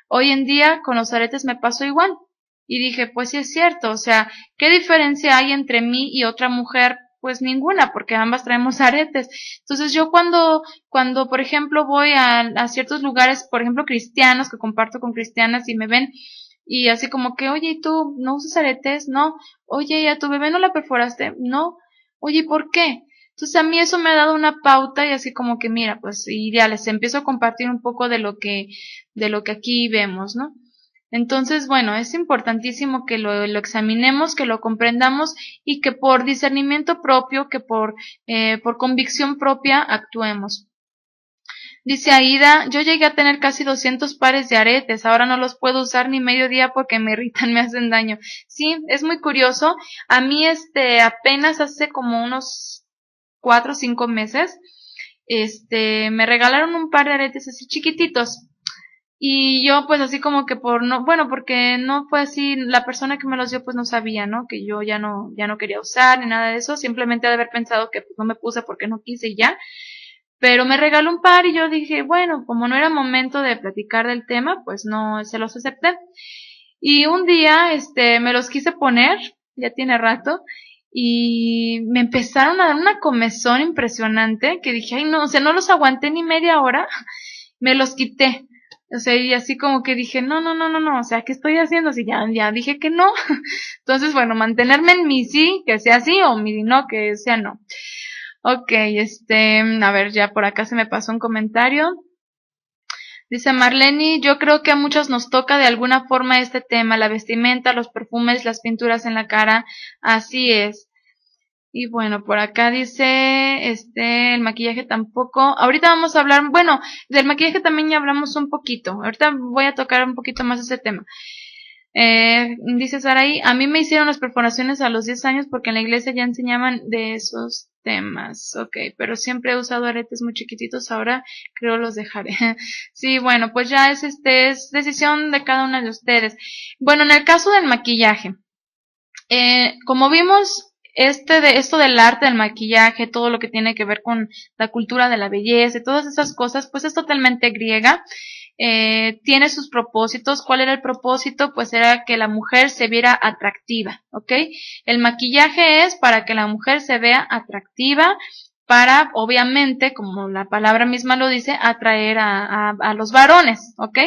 hoy en día con los aretes me pasó igual. Y dije, pues sí es cierto, o sea, ¿qué diferencia hay entre mí y otra mujer? Pues ninguna, porque ambas traemos aretes. Entonces yo cuando por ejemplo voy a ciertos lugares, por ejemplo cristianos, que comparto con cristianas y me ven y así como que, oye, ¿y tú no usas aretes? No. Oye, ¿y a tu bebé no la perforaste? No. Oye, ¿y por qué? Entonces a mí eso me ha dado una pauta y así como que mira, pues y ya les empiezo a compartir un poco de lo que aquí vemos, ¿no? Entonces, bueno, es importantísimo que lo examinemos, que lo comprendamos y que por discernimiento propio, que por convicción propia actuemos. Dice Aida, yo llegué a tener casi 200 pares de aretes, ahora no los puedo usar ni medio día porque me irritan, me hacen daño. Sí, es muy curioso. A mí, apenas hace como unos 4 o 5 meses, me regalaron un par de aretes así chiquititos. Y yo pues así como que porque no fue así, la persona que me los dio pues no sabía, ¿no? Que yo ya no quería usar ni nada de eso, simplemente de haber pensado que pues no me puse porque no quise y ya. Pero me regaló un par y yo dije, bueno, como no era momento de platicar del tema, pues no se los acepté. Y un día, me los quise poner, ya tiene rato, y me empezaron a dar una comezón impresionante que dije, ay no, o sea, no los aguanté ni media hora, me los quité. O sea, y así como que dije, no, no, no, no, no, o sea, ¿qué estoy haciendo? Si ya dije que no. Entonces, bueno, mantenerme en mi sí, que sea sí, o mi no, que sea no. Ok, a ver, ya por acá se me pasó un comentario. Dice Marlene, yo creo que a muchos nos toca de alguna forma este tema, la vestimenta, los perfumes, las pinturas en la cara, así es. Y bueno, por acá dice, el maquillaje tampoco. Ahorita vamos a hablar, bueno, del maquillaje también ya hablamos un poquito. Ahorita voy a tocar un poquito más ese tema. Dice Saraí, a mí me hicieron las perforaciones a los 10 años porque en la iglesia ya enseñaban de esos temas. Ok, pero siempre he usado aretes muy chiquititos, ahora creo los dejaré. Sí, bueno, pues ya es decisión de cada una de ustedes. Bueno, en el caso del maquillaje, como vimos, esto del arte del maquillaje, todo lo que tiene que ver con la cultura de la belleza y todas esas cosas, pues es totalmente griega. Tiene sus propósitos. ¿Cuál era el propósito? Pues era que la mujer se viera atractiva, ¿ok? El maquillaje es para que la mujer se vea atractiva, para, obviamente, como la palabra misma lo dice, atraer a los varones, ¿ok?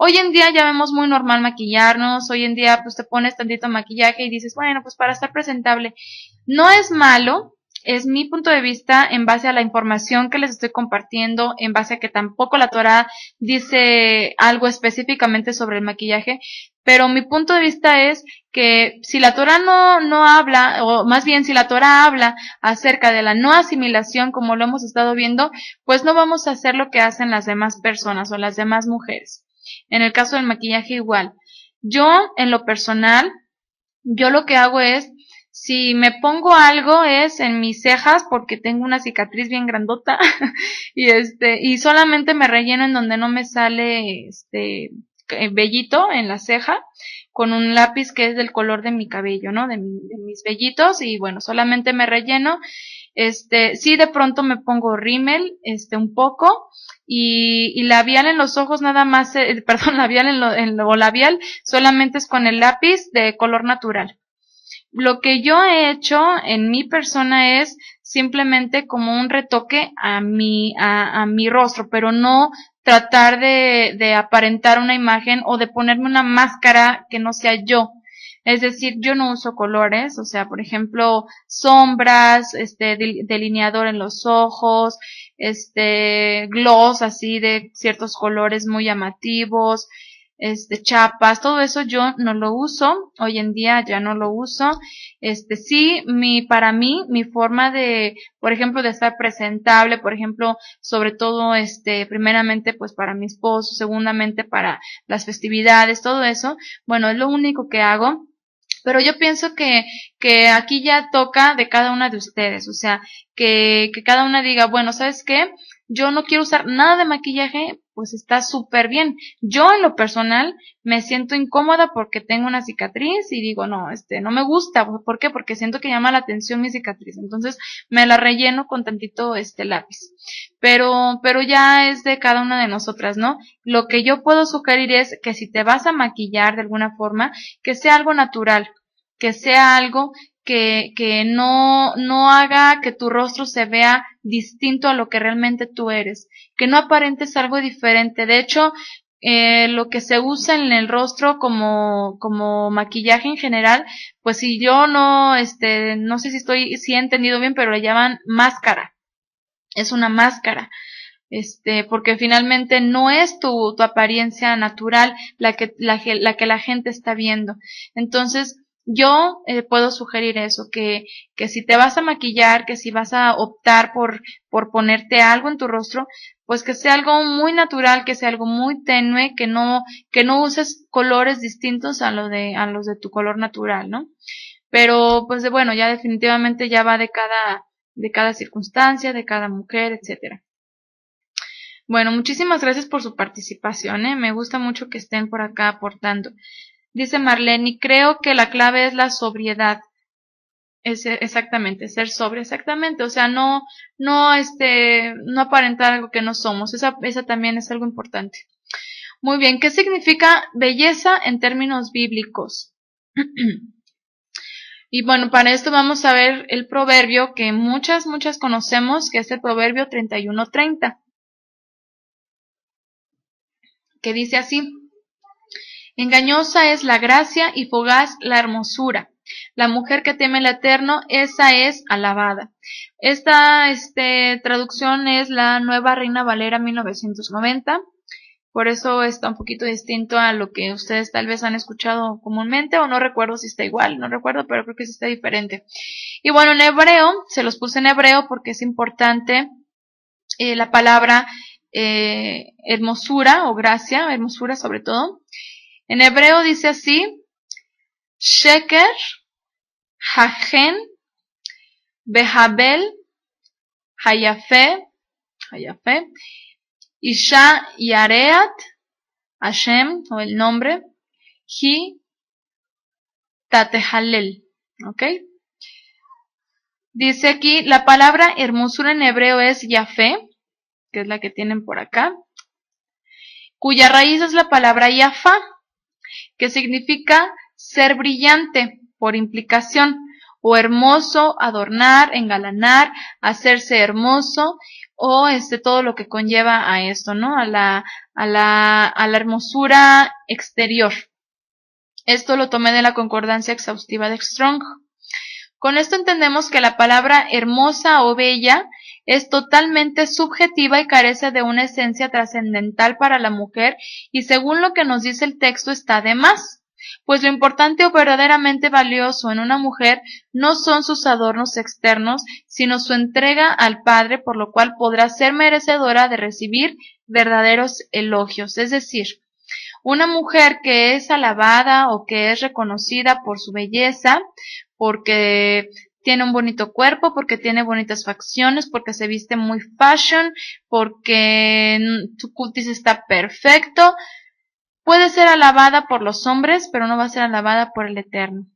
Hoy en día ya vemos muy normal maquillarnos, hoy en día pues te pones tantito maquillaje y dices, bueno, pues para estar presentable. No es malo, es mi punto de vista en base a la información que les estoy compartiendo, en base a que tampoco la Torah dice algo específicamente sobre el maquillaje, pero mi punto de vista es que si la Torah no habla, o más bien si la Torah habla acerca de la no asimilación como lo hemos estado viendo, pues no vamos a hacer lo que hacen las demás personas o las demás mujeres. En el caso del maquillaje igual. Yo, en lo personal, yo lo que hago es, si me pongo algo es en mis cejas porque tengo una cicatriz bien grandota y solamente me relleno en donde no me sale vellito en la ceja con un lápiz que es del color de mi cabello, ¿no? De mis vellitos y bueno, solamente me relleno. Sí de pronto me pongo rímel, un poco y labial en los ojos nada más, perdón, labial o labial solamente es con el lápiz de color natural. Lo que yo he hecho en mi persona es simplemente como un retoque a mi rostro, pero no tratar de aparentar una imagen o de ponerme una máscara que no sea yo. Es decir, yo no uso colores, o sea, por ejemplo, sombras, delineador en los ojos, gloss así de ciertos colores muy llamativos, chapas, todo eso yo no lo uso, hoy en día ya no lo uso. Sí, para mí, mi forma de, por ejemplo, de estar presentable, por ejemplo, sobre todo, primeramente, pues para mi esposo, segundamente para las festividades, todo eso, bueno, es lo único que hago. Pero yo pienso que aquí ya toca de cada una de ustedes, o sea, que cada una diga, bueno, ¿sabes qué? yo no quiero usar nada de maquillaje, pues está súper bien. Yo en lo personal me siento incómoda porque tengo una cicatriz y digo, no, no me gusta. ¿Por qué? Porque siento que llama la atención mi cicatriz. Entonces me la relleno con tantito lápiz. Pero ya es de cada una de nosotras, ¿no? Lo que yo puedo sugerir es que si te vas a maquillar de alguna forma, que sea algo natural, que sea algo que no haga que tu rostro se vea distinto a lo que realmente tú eres, que no aparentes algo diferente. De hecho, lo que se usa en el rostro como maquillaje en general, pues si yo no sé si he entendido bien, pero le llaman máscara. Es una máscara. Porque finalmente no es tu apariencia natural la que la gente está viendo. Entonces, yo puedo sugerir eso, que si te vas a maquillar, que si vas a optar por ponerte algo en tu rostro, pues que sea algo muy natural, que sea algo muy tenue, que no uses colores distintos a los de tu color natural, ¿no? Pero, pues bueno, ya definitivamente ya va de cada circunstancia, de cada mujer, etcétera. Bueno, muchísimas gracias por su participación, ¿eh? Me gusta mucho que estén por acá aportando. Dice Marlene, y creo que la clave es la sobriedad. Exactamente, ser sobria, exactamente. O sea, no aparentar algo que no somos. Esa también es algo importante. Muy bien, ¿qué significa belleza en términos bíblicos? Y bueno, para esto vamos a ver el proverbio que muchas conocemos, que es el proverbio 31:30. Que dice así: engañosa es la gracia y fugaz la hermosura. La mujer que teme el Eterno, esa es alabada. Esta traducción es la Nueva Reina Valera 1990. Por eso está un poquito distinto a lo que ustedes tal vez han escuchado comúnmente, o no recuerdo si está igual, no recuerdo, pero creo que sí está diferente. Y bueno, en hebreo, se los puse en hebreo porque es importante la palabra hermosura o gracia, hermosura sobre todo. En hebreo dice así: Sheker, Hagen, Behabel, Hayafe, Isha Yareat, Hashem, o el nombre, Hi Tatehalel. ¿Ok? Dice aquí, la palabra hermosura en hebreo es Yafé, que es la que tienen por acá, cuya raíz es la palabra Yafa, que significa ser brillante, por implicación, o hermoso, adornar, engalanar, hacerse hermoso, o todo lo que conlleva a esto, ¿no? A la hermosura exterior. Esto lo tomé de la concordancia exhaustiva de Strong. Con esto entendemos que la palabra hermosa o bella es totalmente subjetiva y carece de una esencia trascendental para la mujer, y según lo que nos dice el texto está de más, pues lo importante o verdaderamente valioso en una mujer no son sus adornos externos, sino su entrega al Padre, por lo cual podrá ser merecedora de recibir verdaderos elogios. Es decir, una mujer que es alabada o que es reconocida por su belleza, porque tiene un bonito cuerpo, porque tiene bonitas facciones, porque se viste muy fashion, porque su cutis está perfecto, puede ser alabada por los hombres, pero no va a ser alabada por el Eterno.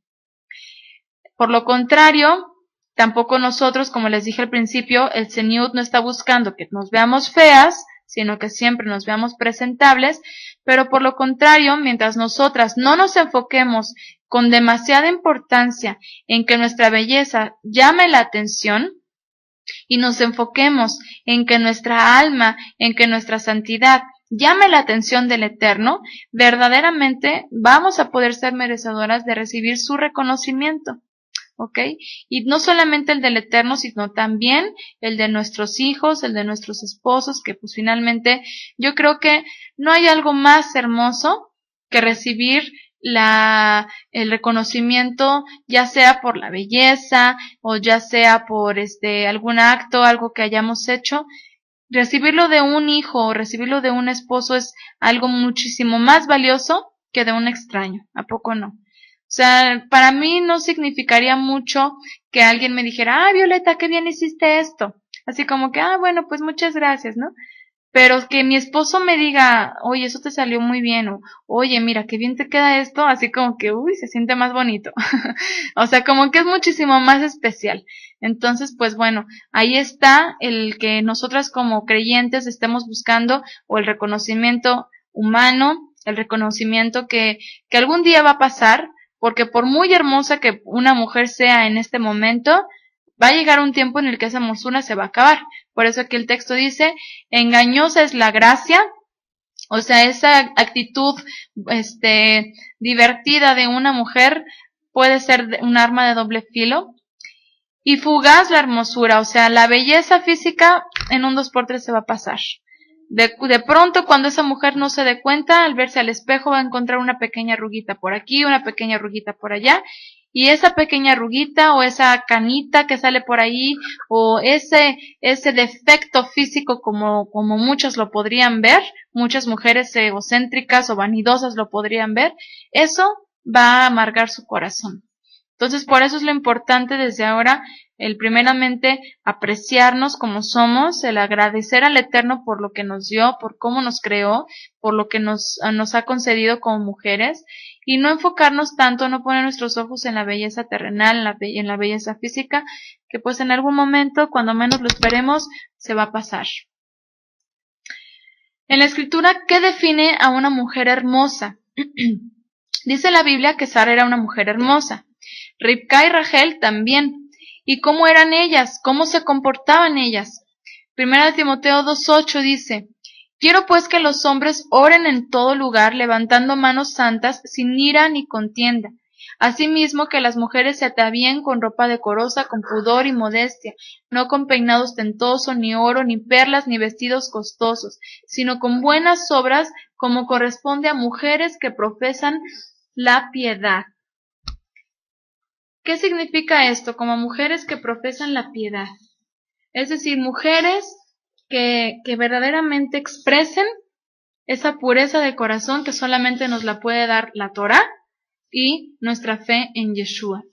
Por lo contrario, tampoco nosotros, como les dije al principio, el Señor no está buscando que nos veamos feas, sino que siempre nos veamos presentables, pero por lo contrario, mientras nosotras no nos enfoquemos con demasiada importancia en que nuestra belleza llame la atención, y nos enfoquemos en que nuestra alma, en que nuestra santidad llame la atención del Eterno, verdaderamente vamos a poder ser merecedoras de recibir su reconocimiento. ¿Ok? Y no solamente el del Eterno, sino también el de nuestros hijos, el de nuestros esposos, que pues finalmente yo creo que no hay algo más hermoso que recibir el reconocimiento, ya sea por la belleza o ya sea por algún acto, algo que hayamos hecho. Recibirlo de un hijo o recibirlo de un esposo es algo muchísimo más valioso que de un extraño, ¿a poco no? O sea, para mí no significaría mucho que alguien me dijera, ah, Violeta, qué bien hiciste esto. así como que, bueno, pues muchas gracias, ¿no? Pero que mi esposo me diga, oye, eso te salió muy bien, o oye, mira, qué bien te queda esto, así como que, uy, se siente más bonito. O sea, como que es muchísimo más especial. Entonces, pues bueno, ahí está el que nosotras como creyentes estemos buscando, o el reconocimiento humano, el reconocimiento que algún día va a pasar, porque por muy hermosa que una mujer sea en este momento, va a llegar un tiempo en el que esa hermosura se va a acabar. Por eso aquí el texto dice, engañosa es la gracia, o sea, esa actitud, divertida de una mujer puede ser un arma de doble filo. Y fugaz la hermosura, o sea, la belleza física en un 2x3 se va a pasar. De pronto, cuando esa mujer no se dé cuenta, al verse al espejo va a encontrar una pequeña arruguita por aquí, una pequeña arruguita por allá, y esa pequeña arruguita o esa canita que sale por ahí, o ese defecto físico como muchos lo podrían ver, muchas mujeres egocéntricas o vanidosas lo podrían ver, eso va a amargar su corazón. Entonces, por eso es lo importante desde ahora el primeramente apreciarnos como somos, el agradecer al Eterno por lo que nos dio, por cómo nos creó, por lo que nos ha concedido como mujeres, y no enfocarnos tanto, no poner nuestros ojos en la belleza terrenal, en la belleza física, que pues en algún momento, cuando menos lo esperemos, se va a pasar. En la escritura, ¿qué define a una mujer hermosa? Dice la Biblia que Sara era una mujer hermosa. Ribca y Rachel también. ¿Y cómo eran ellas? ¿Cómo se comportaban ellas? Primera de Timoteo 2:8 dice, quiero pues que los hombres oren en todo lugar, levantando manos santas, sin ira ni contienda. Asimismo que las mujeres se atavíen con ropa decorosa, con pudor y modestia, no con peinado ostentoso, ni oro, ni perlas, ni vestidos costosos, sino con buenas obras, como corresponde a mujeres que profesan la piedad. ¿Qué significa esto? Como mujeres que profesan la piedad. Es decir, mujeres que verdaderamente expresen esa pureza de corazón que solamente nos la puede dar la Torá y nuestra fe en Yeshua.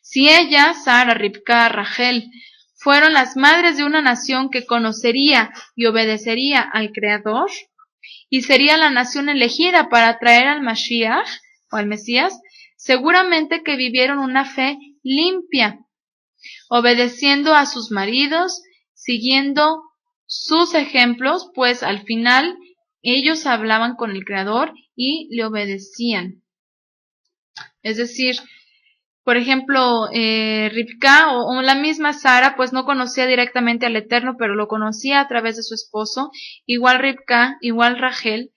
Si ella, Sara, Ribca, Rachel, fueron las madres de una nación que conocería y obedecería al Creador, y sería la nación elegida para traer al Mashiach, o al Mesías, seguramente que vivieron una fe limpia, obedeciendo a sus maridos, siguiendo sus ejemplos, pues al final ellos hablaban con el Creador y le obedecían. Es decir, por ejemplo, Ribca o la misma Sara, pues no conocía directamente al Eterno, pero lo conocía a través de su esposo, igual Ribca, igual Rachel,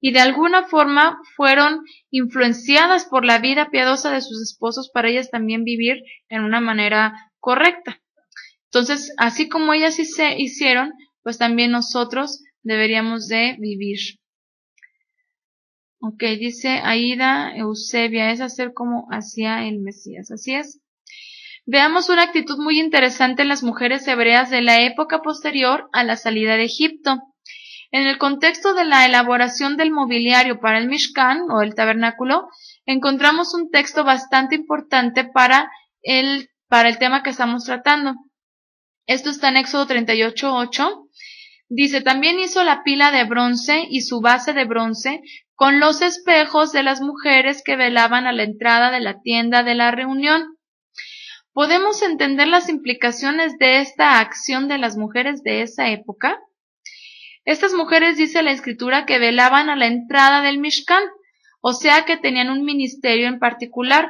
y de alguna forma fueron influenciadas por la vida piadosa de sus esposos para ellas también vivir en una manera correcta. Entonces, así como ellas se hicieron, pues también nosotros deberíamos de vivir. Ok, dice Aida Eusebia, es hacer como hacía el Mesías, así es. Veamos una actitud muy interesante en las mujeres hebreas de la época posterior a la salida de Egipto. En el contexto de la elaboración del mobiliario para el Mishkan o el tabernáculo, encontramos un texto bastante importante para el tema que estamos tratando. Esto está en Éxodo 38:8. Dice, también hizo la pila de bronce y su base de bronce con los espejos de las mujeres que velaban a la entrada de la tienda de la reunión. ¿Podemos entender las implicaciones de esta acción de las mujeres de esa época? Estas mujeres, dice la escritura, que velaban a la entrada del Mishkan, o sea que tenían un ministerio en particular.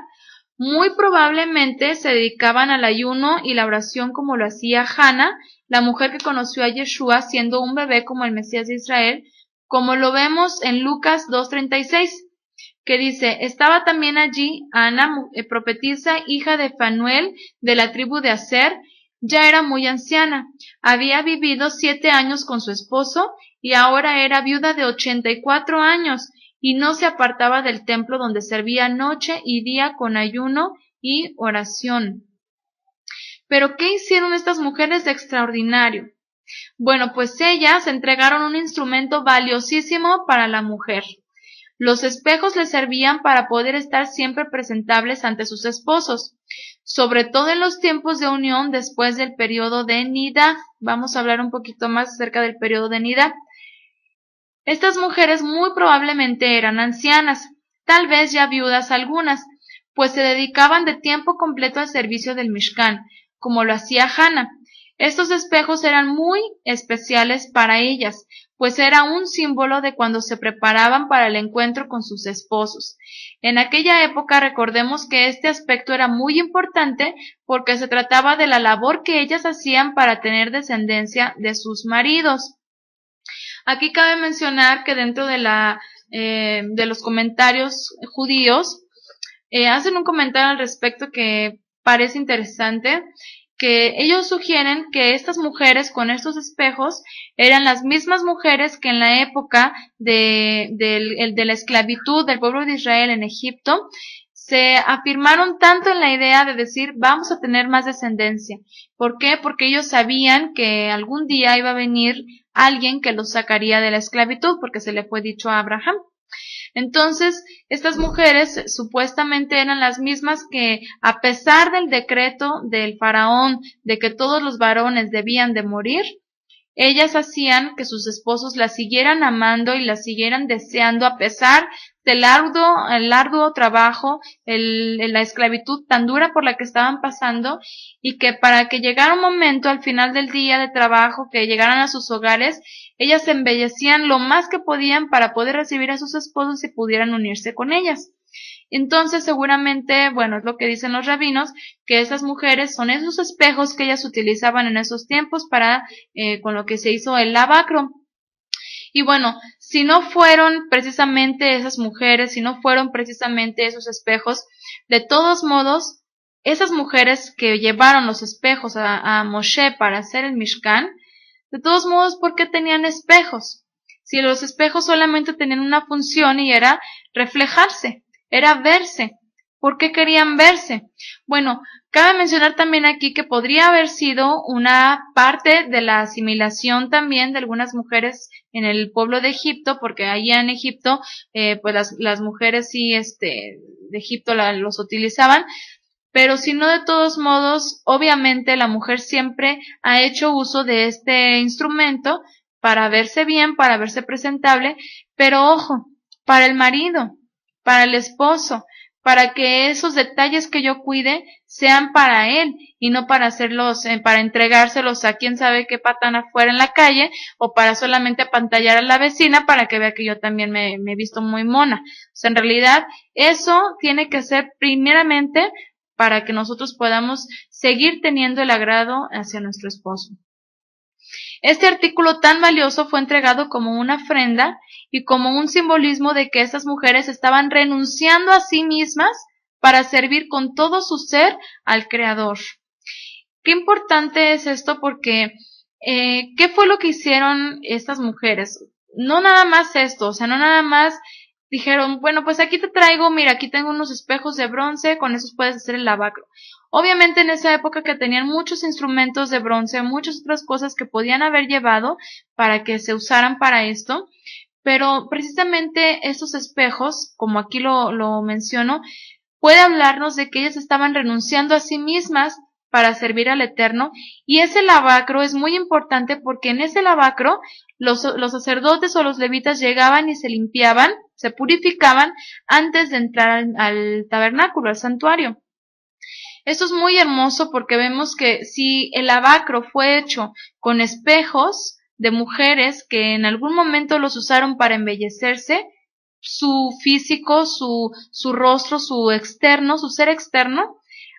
Muy probablemente se dedicaban al ayuno y la oración como lo hacía Hannah, la mujer que conoció a Yeshua siendo un bebé como el Mesías de Israel, como lo vemos en Lucas 2:36, que dice, estaba también allí Ana, profetisa, hija de Fanuel, de la tribu de Aser, ya era muy anciana, había vivido 7 años con su esposo y ahora era viuda de 84 años, y no se apartaba del templo donde servía noche y día con ayuno y oración. Pero ¿qué hicieron estas mujeres de extraordinario? Bueno, pues ellas entregaron un instrumento valiosísimo para la mujer. Los espejos les servían para poder estar siempre presentables ante sus esposos, sobre todo en los tiempos de unión después del periodo de Nida. Vamos a hablar un poquito más acerca del periodo de Nida. Estas mujeres muy probablemente eran ancianas, tal vez ya viudas algunas, pues se dedicaban de tiempo completo al servicio del Mishkan, como lo hacía Hannah. Estos espejos eran muy especiales para ellas, pues era un símbolo de cuando se preparaban para el encuentro con sus esposos. En aquella época recordemos que este aspecto era muy importante porque se trataba de la labor que ellas hacían para tener descendencia de sus maridos. Aquí cabe mencionar que dentro de los comentarios judíos, hacen un comentario al respecto que parece interesante, que ellos sugieren que estas mujeres con estos espejos eran las mismas mujeres que en la época de la esclavitud del pueblo de Israel en Egipto, se afirmaron tanto en la idea de decir vamos a tener más descendencia. ¿Por qué? Porque ellos sabían que algún día iba a venir alguien que los sacaría de la esclavitud, porque se le fue dicho a Abraham. Entonces, estas mujeres supuestamente eran las mismas que, a pesar del decreto del faraón de que todos los varones debían de morir, ellas hacían que sus esposos las siguieran amando y las siguieran deseando a pesar del arduo trabajo, la esclavitud tan dura por la que estaban pasando, y que para que llegara un momento al final del día de trabajo, que llegaran a sus hogares, ellas se embellecían lo más que podían para poder recibir a sus esposos y pudieran unirse con ellas. Entonces, seguramente, bueno, es lo que dicen los rabinos, que esas mujeres son esos espejos que ellas utilizaban en esos tiempos para, con lo que se hizo el lavacro. Y bueno, si no fueron precisamente esas mujeres, si no fueron precisamente esos espejos, de todos modos, esas mujeres que llevaron los espejos a Moshe para hacer el Mishkan, de todos modos, ¿por qué tenían espejos? Si los espejos solamente tenían una función y era reflejarse, era verse. ¿Por qué querían verse? Bueno, cabe mencionar también aquí que podría haber sido una parte de la asimilación también de algunas mujeres en el pueblo de Egipto, porque allá en Egipto, pues las mujeres sí, de Egipto los utilizaban, pero si no, de todos modos, obviamente la mujer siempre ha hecho uso de este instrumento para verse bien, para verse presentable, pero ojo, para el marido, para el esposo, para que esos detalles que yo cuide sean para él y no para hacerlos, para entregárselos a quién sabe qué patán afuera en la calle o para solamente apantallar a la vecina para que vea que yo también me he visto muy mona. O sea, en realidad, eso tiene que ser primeramente para que nosotros podamos seguir teniendo el agrado hacia nuestro esposo. Este artículo tan valioso fue entregado como una ofrenda y como un simbolismo de que estas mujeres estaban renunciando a sí mismas para servir con todo su ser al Creador. Qué importante es esto porque, ¿qué fue lo que hicieron estas mujeres? No nada más esto, o sea, no nada más dijeron, bueno, pues aquí te traigo, mira, aquí tengo unos espejos de bronce, con esos puedes hacer el lavacro. Obviamente en esa época que tenían muchos instrumentos de bronce, muchas otras cosas que podían haber llevado para que se usaran para esto, pero precisamente estos espejos, como aquí lo menciono, puede hablarnos de que ellas estaban renunciando a sí mismas para servir al Eterno, y ese lavacro es muy importante porque en ese lavacro los sacerdotes o los levitas llegaban y se limpiaban, se purificaban antes de entrar al tabernáculo, al santuario. Esto es muy hermoso porque vemos que si el lavacro fue hecho con espejos de mujeres que en algún momento los usaron para embellecerse, su físico, su rostro, su externo, su ser externo,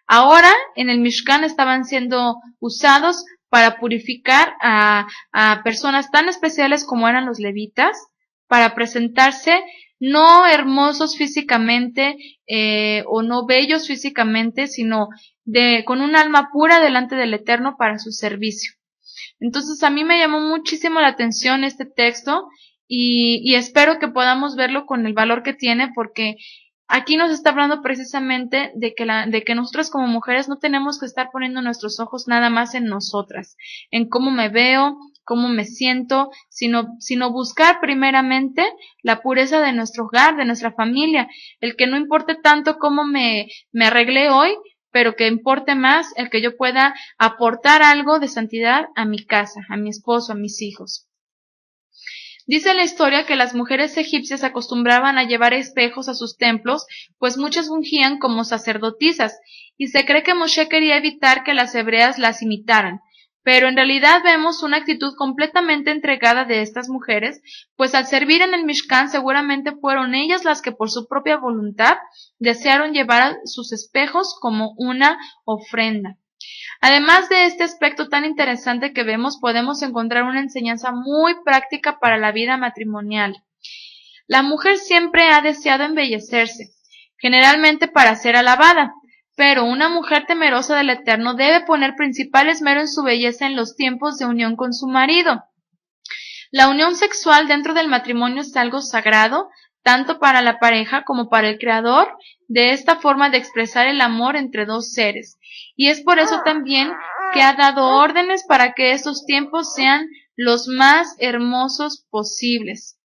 ahora en el Mishkan estaban siendo usados para purificar a personas tan especiales como eran los levitas, para presentarse no hermosos físicamente o no bellos físicamente, sino con un alma pura delante del Eterno para su servicio. Entonces a mí me llamó muchísimo la atención este texto y espero que podamos verlo con el valor que tiene porque aquí nos está hablando precisamente de que nosotras como mujeres no tenemos que estar poniendo nuestros ojos nada más en nosotras, en cómo me veo, cómo me siento, sino buscar primeramente la pureza de nuestro hogar, de nuestra familia, el que no importe tanto cómo me arreglé hoy, pero que importe más el que yo pueda aportar algo de santidad a mi casa, a mi esposo, a mis hijos. Dice la historia que las mujeres egipcias acostumbraban a llevar espejos a sus templos, pues muchas fungían como sacerdotisas, y se cree que Moshe quería evitar que las hebreas las imitaran. Pero en realidad vemos una actitud completamente entregada de estas mujeres, pues al servir en el Mishkan seguramente fueron ellas las que por su propia voluntad desearon llevar sus espejos como una ofrenda. Además de este aspecto tan interesante que vemos, podemos encontrar una enseñanza muy práctica para la vida matrimonial. La mujer siempre ha deseado embellecerse, generalmente para ser alabada, pero una mujer temerosa del Eterno debe poner principal esmero en su belleza en los tiempos de unión con su marido. La unión sexual dentro del matrimonio es algo sagrado, tanto para la pareja como para el Creador, de esta forma de expresar el amor entre dos seres. Y es por eso también que ha dado órdenes para que estos tiempos sean los más hermosos posibles.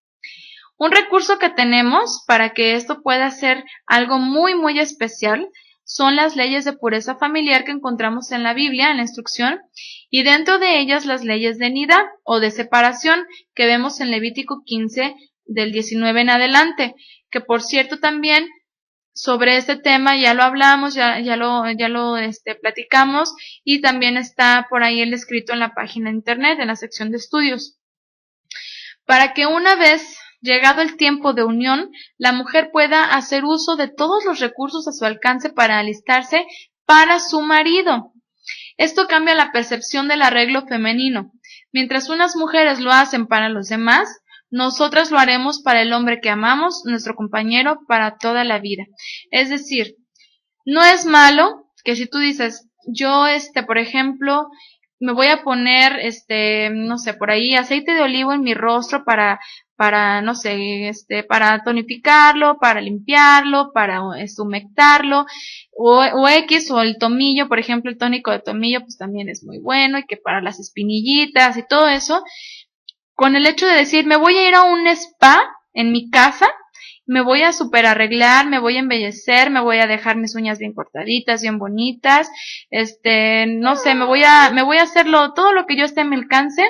Un recurso que tenemos para que esto pueda ser algo muy, muy especial son las leyes de pureza familiar que encontramos en la Biblia, en la instrucción, y dentro de ellas las leyes de nidá o de separación que vemos en Levítico 15 del 19 en adelante, que por cierto también sobre este tema ya lo hablamos, ya lo platicamos, y también está por ahí el escrito en la página de internet, en la sección de estudios. Para que una vez llegado el tiempo de unión, la mujer pueda hacer uso de todos los recursos a su alcance para alistarse para su marido. Esto cambia la percepción del arreglo femenino. Mientras unas mujeres lo hacen para los demás, nosotras lo haremos para el hombre que amamos, nuestro compañero, para toda la vida. Es decir, no es malo que si tú dices, yo, por ejemplo, me voy a poner, no sé, por ahí aceite de olivo en mi rostro no sé, para tonificarlo, para limpiarlo, para humectarlo, o X, o el tomillo, por ejemplo, el tónico de tomillo, pues también es muy bueno, y que para las espinillitas y todo eso, con el hecho de decir, me voy a ir a un spa en mi casa, me voy a super arreglar, me voy a embellecer, me voy a dejar mis uñas bien cortaditas, bien bonitas, no sé, me voy a hacerlo, todo lo que yo esté a mi alcance,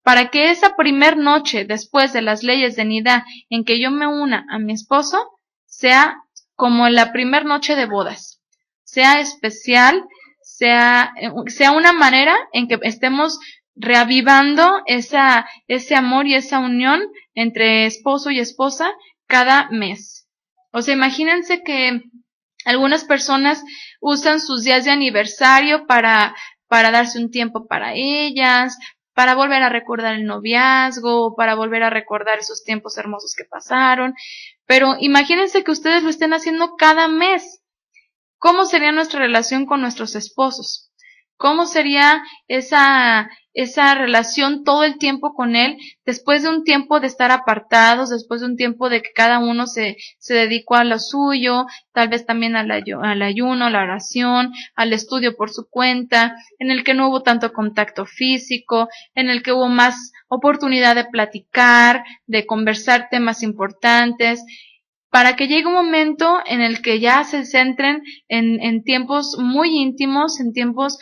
para que esa primer noche, después de las leyes de nidá, en que yo me una a mi esposo, sea como la primer noche de bodas, sea especial, sea una manera en que estemos reavivando ese amor y esa unión entre esposo y esposa cada mes. O sea, imagínense que algunas personas usan sus días de aniversario para darse un tiempo para ellas, para volver a recordar el noviazgo, para volver a recordar esos tiempos hermosos que pasaron. Pero imagínense que ustedes lo estén haciendo cada mes. ¿Cómo sería nuestra relación con nuestros esposos? ¿Cómo sería esa relación todo el tiempo con él, después de un tiempo de estar apartados, después de un tiempo de que cada uno se dedicó a lo suyo, tal vez también al ayuno, a la oración, al estudio por su cuenta, en el que no hubo tanto contacto físico, en el que hubo más oportunidad de platicar, de conversar temas importantes, para que llegue un momento en el que ya se centren en tiempos muy íntimos, en tiempos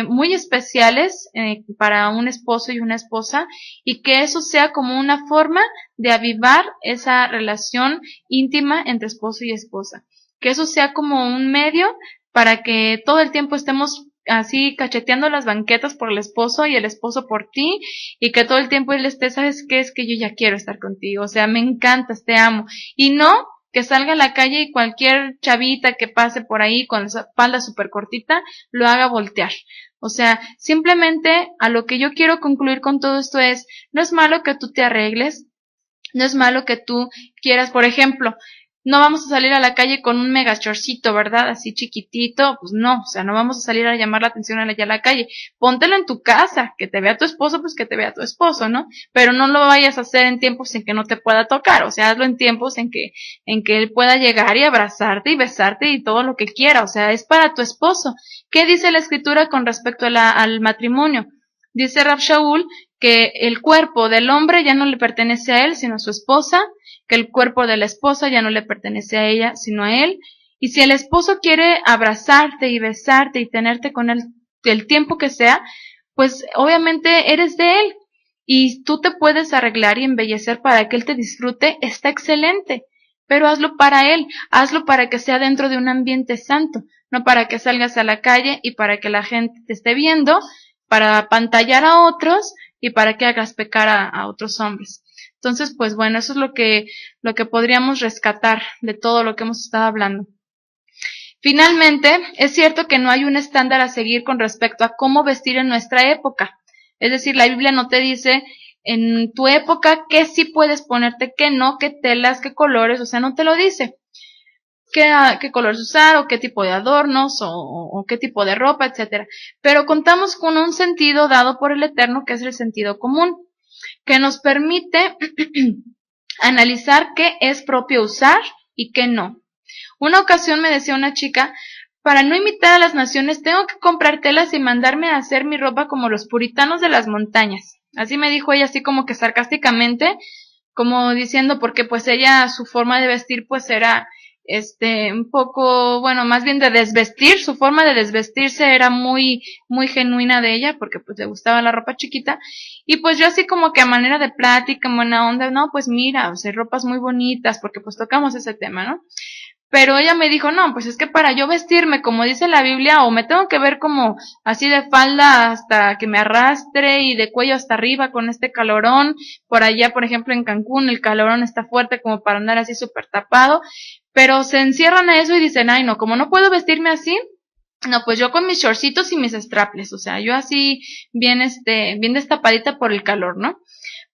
muy especiales para un esposo y una esposa, y que eso sea como una forma de avivar esa relación íntima entre esposo y esposa. Que eso sea como un medio para que todo el tiempo estemos así cacheteando las banquetas por el esposo y el esposo por ti, y que todo el tiempo él esté, ¿sabes qué? Es que yo ya quiero estar contigo, o sea, me encantas, te amo. Y no que salga a la calle y cualquier chavita que pase por ahí con la espalda súper cortita lo haga voltear. O sea, simplemente a lo que yo quiero concluir con todo esto es, no es malo que tú te arregles, no es malo que tú quieras, por ejemplo, no vamos a salir a la calle con un mega chorcito, ¿verdad? Así chiquitito, pues no, o sea, no vamos a salir a llamar la atención allá a la calle. Póntelo en tu casa, que te vea tu esposo, pues que te vea tu esposo, ¿no? Pero no lo vayas a hacer en tiempos en que no te pueda tocar, o sea, hazlo en tiempos en que él pueda llegar y abrazarte y besarte y todo lo que quiera, o sea, es para tu esposo. ¿Qué dice la escritura con respecto al matrimonio? Dice Rab Shaul que el cuerpo del hombre ya no le pertenece a él, sino a su esposa, que el cuerpo de la esposa ya no le pertenece a ella, sino a él. Y si el esposo quiere abrazarte y besarte y tenerte con él el tiempo que sea, pues obviamente eres de él. Y tú te puedes arreglar y embellecer para que él te disfrute, está excelente. Pero hazlo para él, hazlo para que sea dentro de un ambiente santo, no para que salgas a la calle y para que la gente te esté viendo, para apantallar a otros y para que hagas pecar a otros hombres. Entonces, pues bueno, eso es lo que podríamos rescatar de todo lo que hemos estado hablando. Finalmente, es cierto que no hay un estándar a seguir con respecto a cómo vestir en nuestra época. Es decir, la Biblia no te dice en tu época qué sí puedes ponerte, qué no, qué telas, qué colores, o sea, no te lo dice. Qué colores usar o qué tipo de adornos o qué tipo de ropa, etcétera. Pero contamos con un sentido dado por el Eterno que es el sentido común, que nos permite analizar qué es propio usar y qué no. Una ocasión me decía una chica, para no imitar a las naciones tengo que comprar telas y mandarme a hacer mi ropa como los puritanos de las montañas. Así me dijo ella, así como que sarcásticamente, como diciendo porque pues ella, su forma de vestir pues era un poco, bueno, más bien de desvestir, su forma de desvestirse era muy genuina de ella porque pues le gustaba la ropa chiquita y pues yo así como que a manera de plática, en buena onda, no, pues mira, o sea, ropas muy bonitas porque pues tocamos ese tema, ¿no? Pero ella me dijo, no, pues es que para yo vestirme como dice la Biblia, o me tengo que ver como así de falda hasta que me arrastre y de cuello hasta arriba con este calorón. Por allá, por ejemplo, en Cancún el calorón está fuerte como para andar así súper tapado. Pero se encierran a eso y dicen, ay no, como no puedo vestirme así, no, pues yo con mis shortcitos y mis straples, o sea, yo así bien bien destapadita por el calor, ¿no?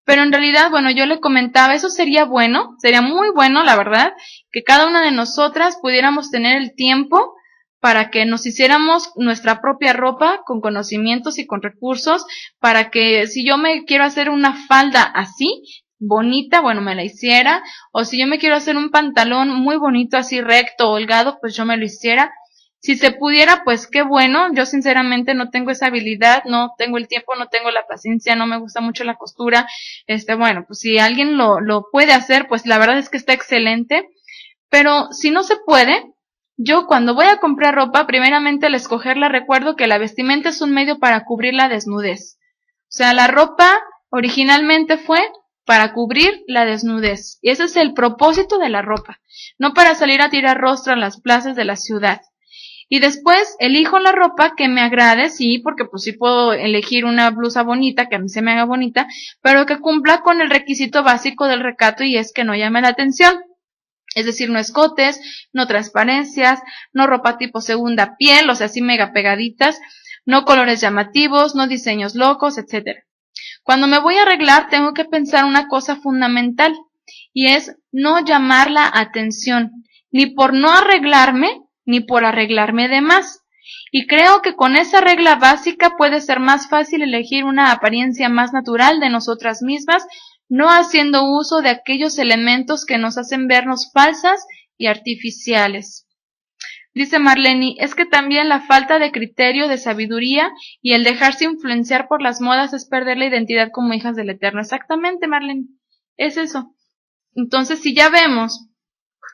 Pero en realidad, bueno, yo le comentaba, eso sería bueno, sería muy bueno, la verdad, que cada una de nosotras pudiéramos tener el tiempo para que nos hiciéramos nuestra propia ropa con conocimientos y con recursos, para que si yo me quiero hacer una falda así, bonita, bueno, me la hiciera, o si yo me quiero hacer un pantalón muy bonito, así recto, holgado, pues yo me lo hiciera. Si se pudiera, pues qué bueno. Yo sinceramente no tengo esa habilidad, no tengo el tiempo, no tengo la paciencia, no me gusta mucho la costura. Bueno, pues si alguien lo puede hacer, pues la verdad es que está excelente. Pero si no se puede, yo cuando voy a comprar ropa, primeramente al escogerla recuerdo que la vestimenta es un medio para cubrir la desnudez. O sea, la ropa originalmente fue para cubrir la desnudez. Y ese es el propósito de la ropa. No para salir a tirar rostro en las plazas de la ciudad. Y después elijo la ropa que me agrade, sí, porque pues sí puedo elegir una blusa bonita, que a mí se me haga bonita, pero que cumpla con el requisito básico del recato y es que no llame la atención. Es decir, no escotes, no transparencias, no ropa tipo segunda piel, o sea, así mega pegaditas, no colores llamativos, no diseños locos, etcétera. Cuando me voy a arreglar tengo que pensar una cosa fundamental y es no llamar la atención, ni por no arreglarme, ni por arreglarme de más. Y creo que con esa regla básica puede ser más fácil elegir una apariencia más natural de nosotras mismas, no haciendo uso de aquellos elementos que nos hacen vernos falsas y artificiales. Dice Marlene, es que también la falta de criterio, de sabiduría y el dejarse influenciar por las modas es perder la identidad como hijas del Eterno. Exactamente, Marlene, es eso. Entonces, si ya vemos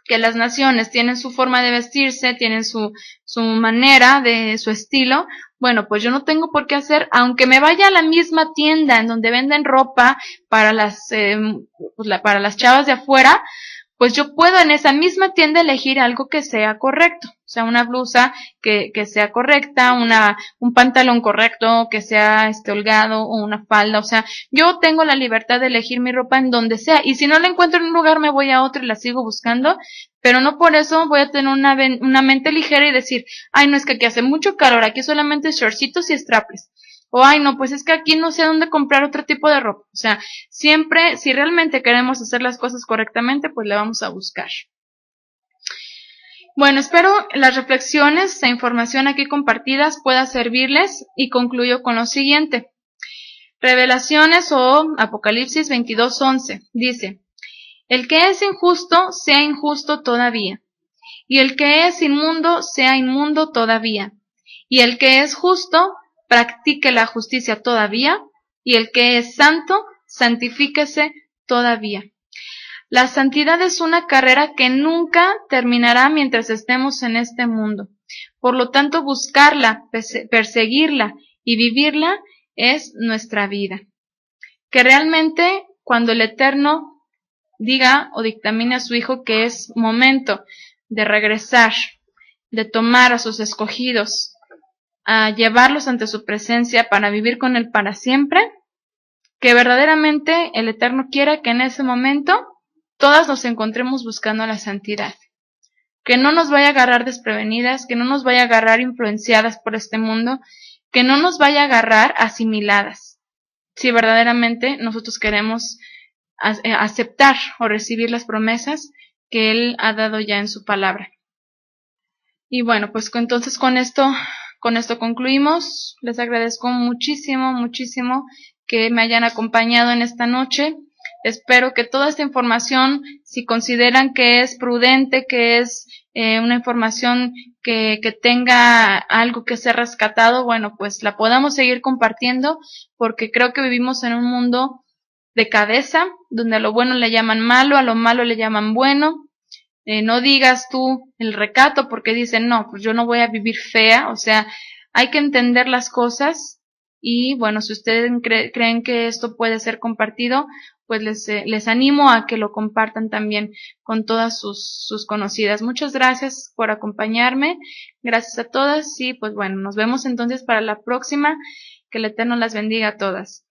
que las naciones tienen su forma de vestirse, tienen su manera, de su estilo, bueno, pues yo no tengo por qué hacer, aunque me vaya a la misma tienda en donde venden ropa para para las chavas de afuera, pues yo puedo en esa misma tienda elegir algo que sea correcto, o sea, una blusa que sea correcta, un pantalón correcto, que sea holgado, o una falda, o sea, yo tengo la libertad de elegir mi ropa en donde sea, y si no la encuentro en un lugar me voy a otro y la sigo buscando, pero no por eso voy a tener una mente ligera y decir, ay, no, es que aquí hace mucho calor, aquí solamente shortcitos y strapless. O, ay, no, pues es que aquí no sé dónde comprar otro tipo de ropa. O sea, siempre, si realmente queremos hacer las cosas correctamente, pues le vamos a buscar. Bueno, espero las reflexiones e información aquí compartidas pueda servirles y concluyo con lo siguiente. Revelaciones o Apocalipsis 22:11 dice, el que es injusto, sea injusto todavía, y el que es inmundo, sea inmundo todavía, y el que es justo, practique la justicia todavía, y el que es santo, santifíquese todavía. La santidad es una carrera que nunca terminará mientras estemos en este mundo. Por lo tanto, buscarla, perseguirla y vivirla es nuestra vida. Que realmente, cuando el Eterno diga o dictamine a su Hijo que es momento de regresar, de tomar a sus escogidos, a llevarlos ante su presencia para vivir con Él para siempre, que verdaderamente el Eterno quiera que en ese momento todas nos encontremos buscando la santidad. Que no nos vaya a agarrar desprevenidas, que no nos vaya a agarrar influenciadas por este mundo, que no nos vaya a agarrar asimiladas. Si verdaderamente nosotros queremos aceptar o recibir las promesas que Él ha dado ya en su palabra. Y bueno, pues entonces con esto concluimos. Les agradezco muchísimo que me hayan acompañado en esta noche. Espero que toda esta información, si consideran que es prudente, que es una información que tenga algo que ser rescatado, bueno, pues la podamos seguir compartiendo, porque creo que vivimos en un mundo de cabeza, donde a lo bueno le llaman malo, a lo malo le llaman bueno. No digas tú el recato porque dicen, no, pues yo no voy a vivir fea, o sea, hay que entender las cosas y bueno, si ustedes creen que esto puede ser compartido, pues les animo a que lo compartan también con todas sus conocidas. Muchas gracias por acompañarme, gracias a todas y pues bueno, nos vemos entonces para la próxima, que el Eterno las bendiga a todas.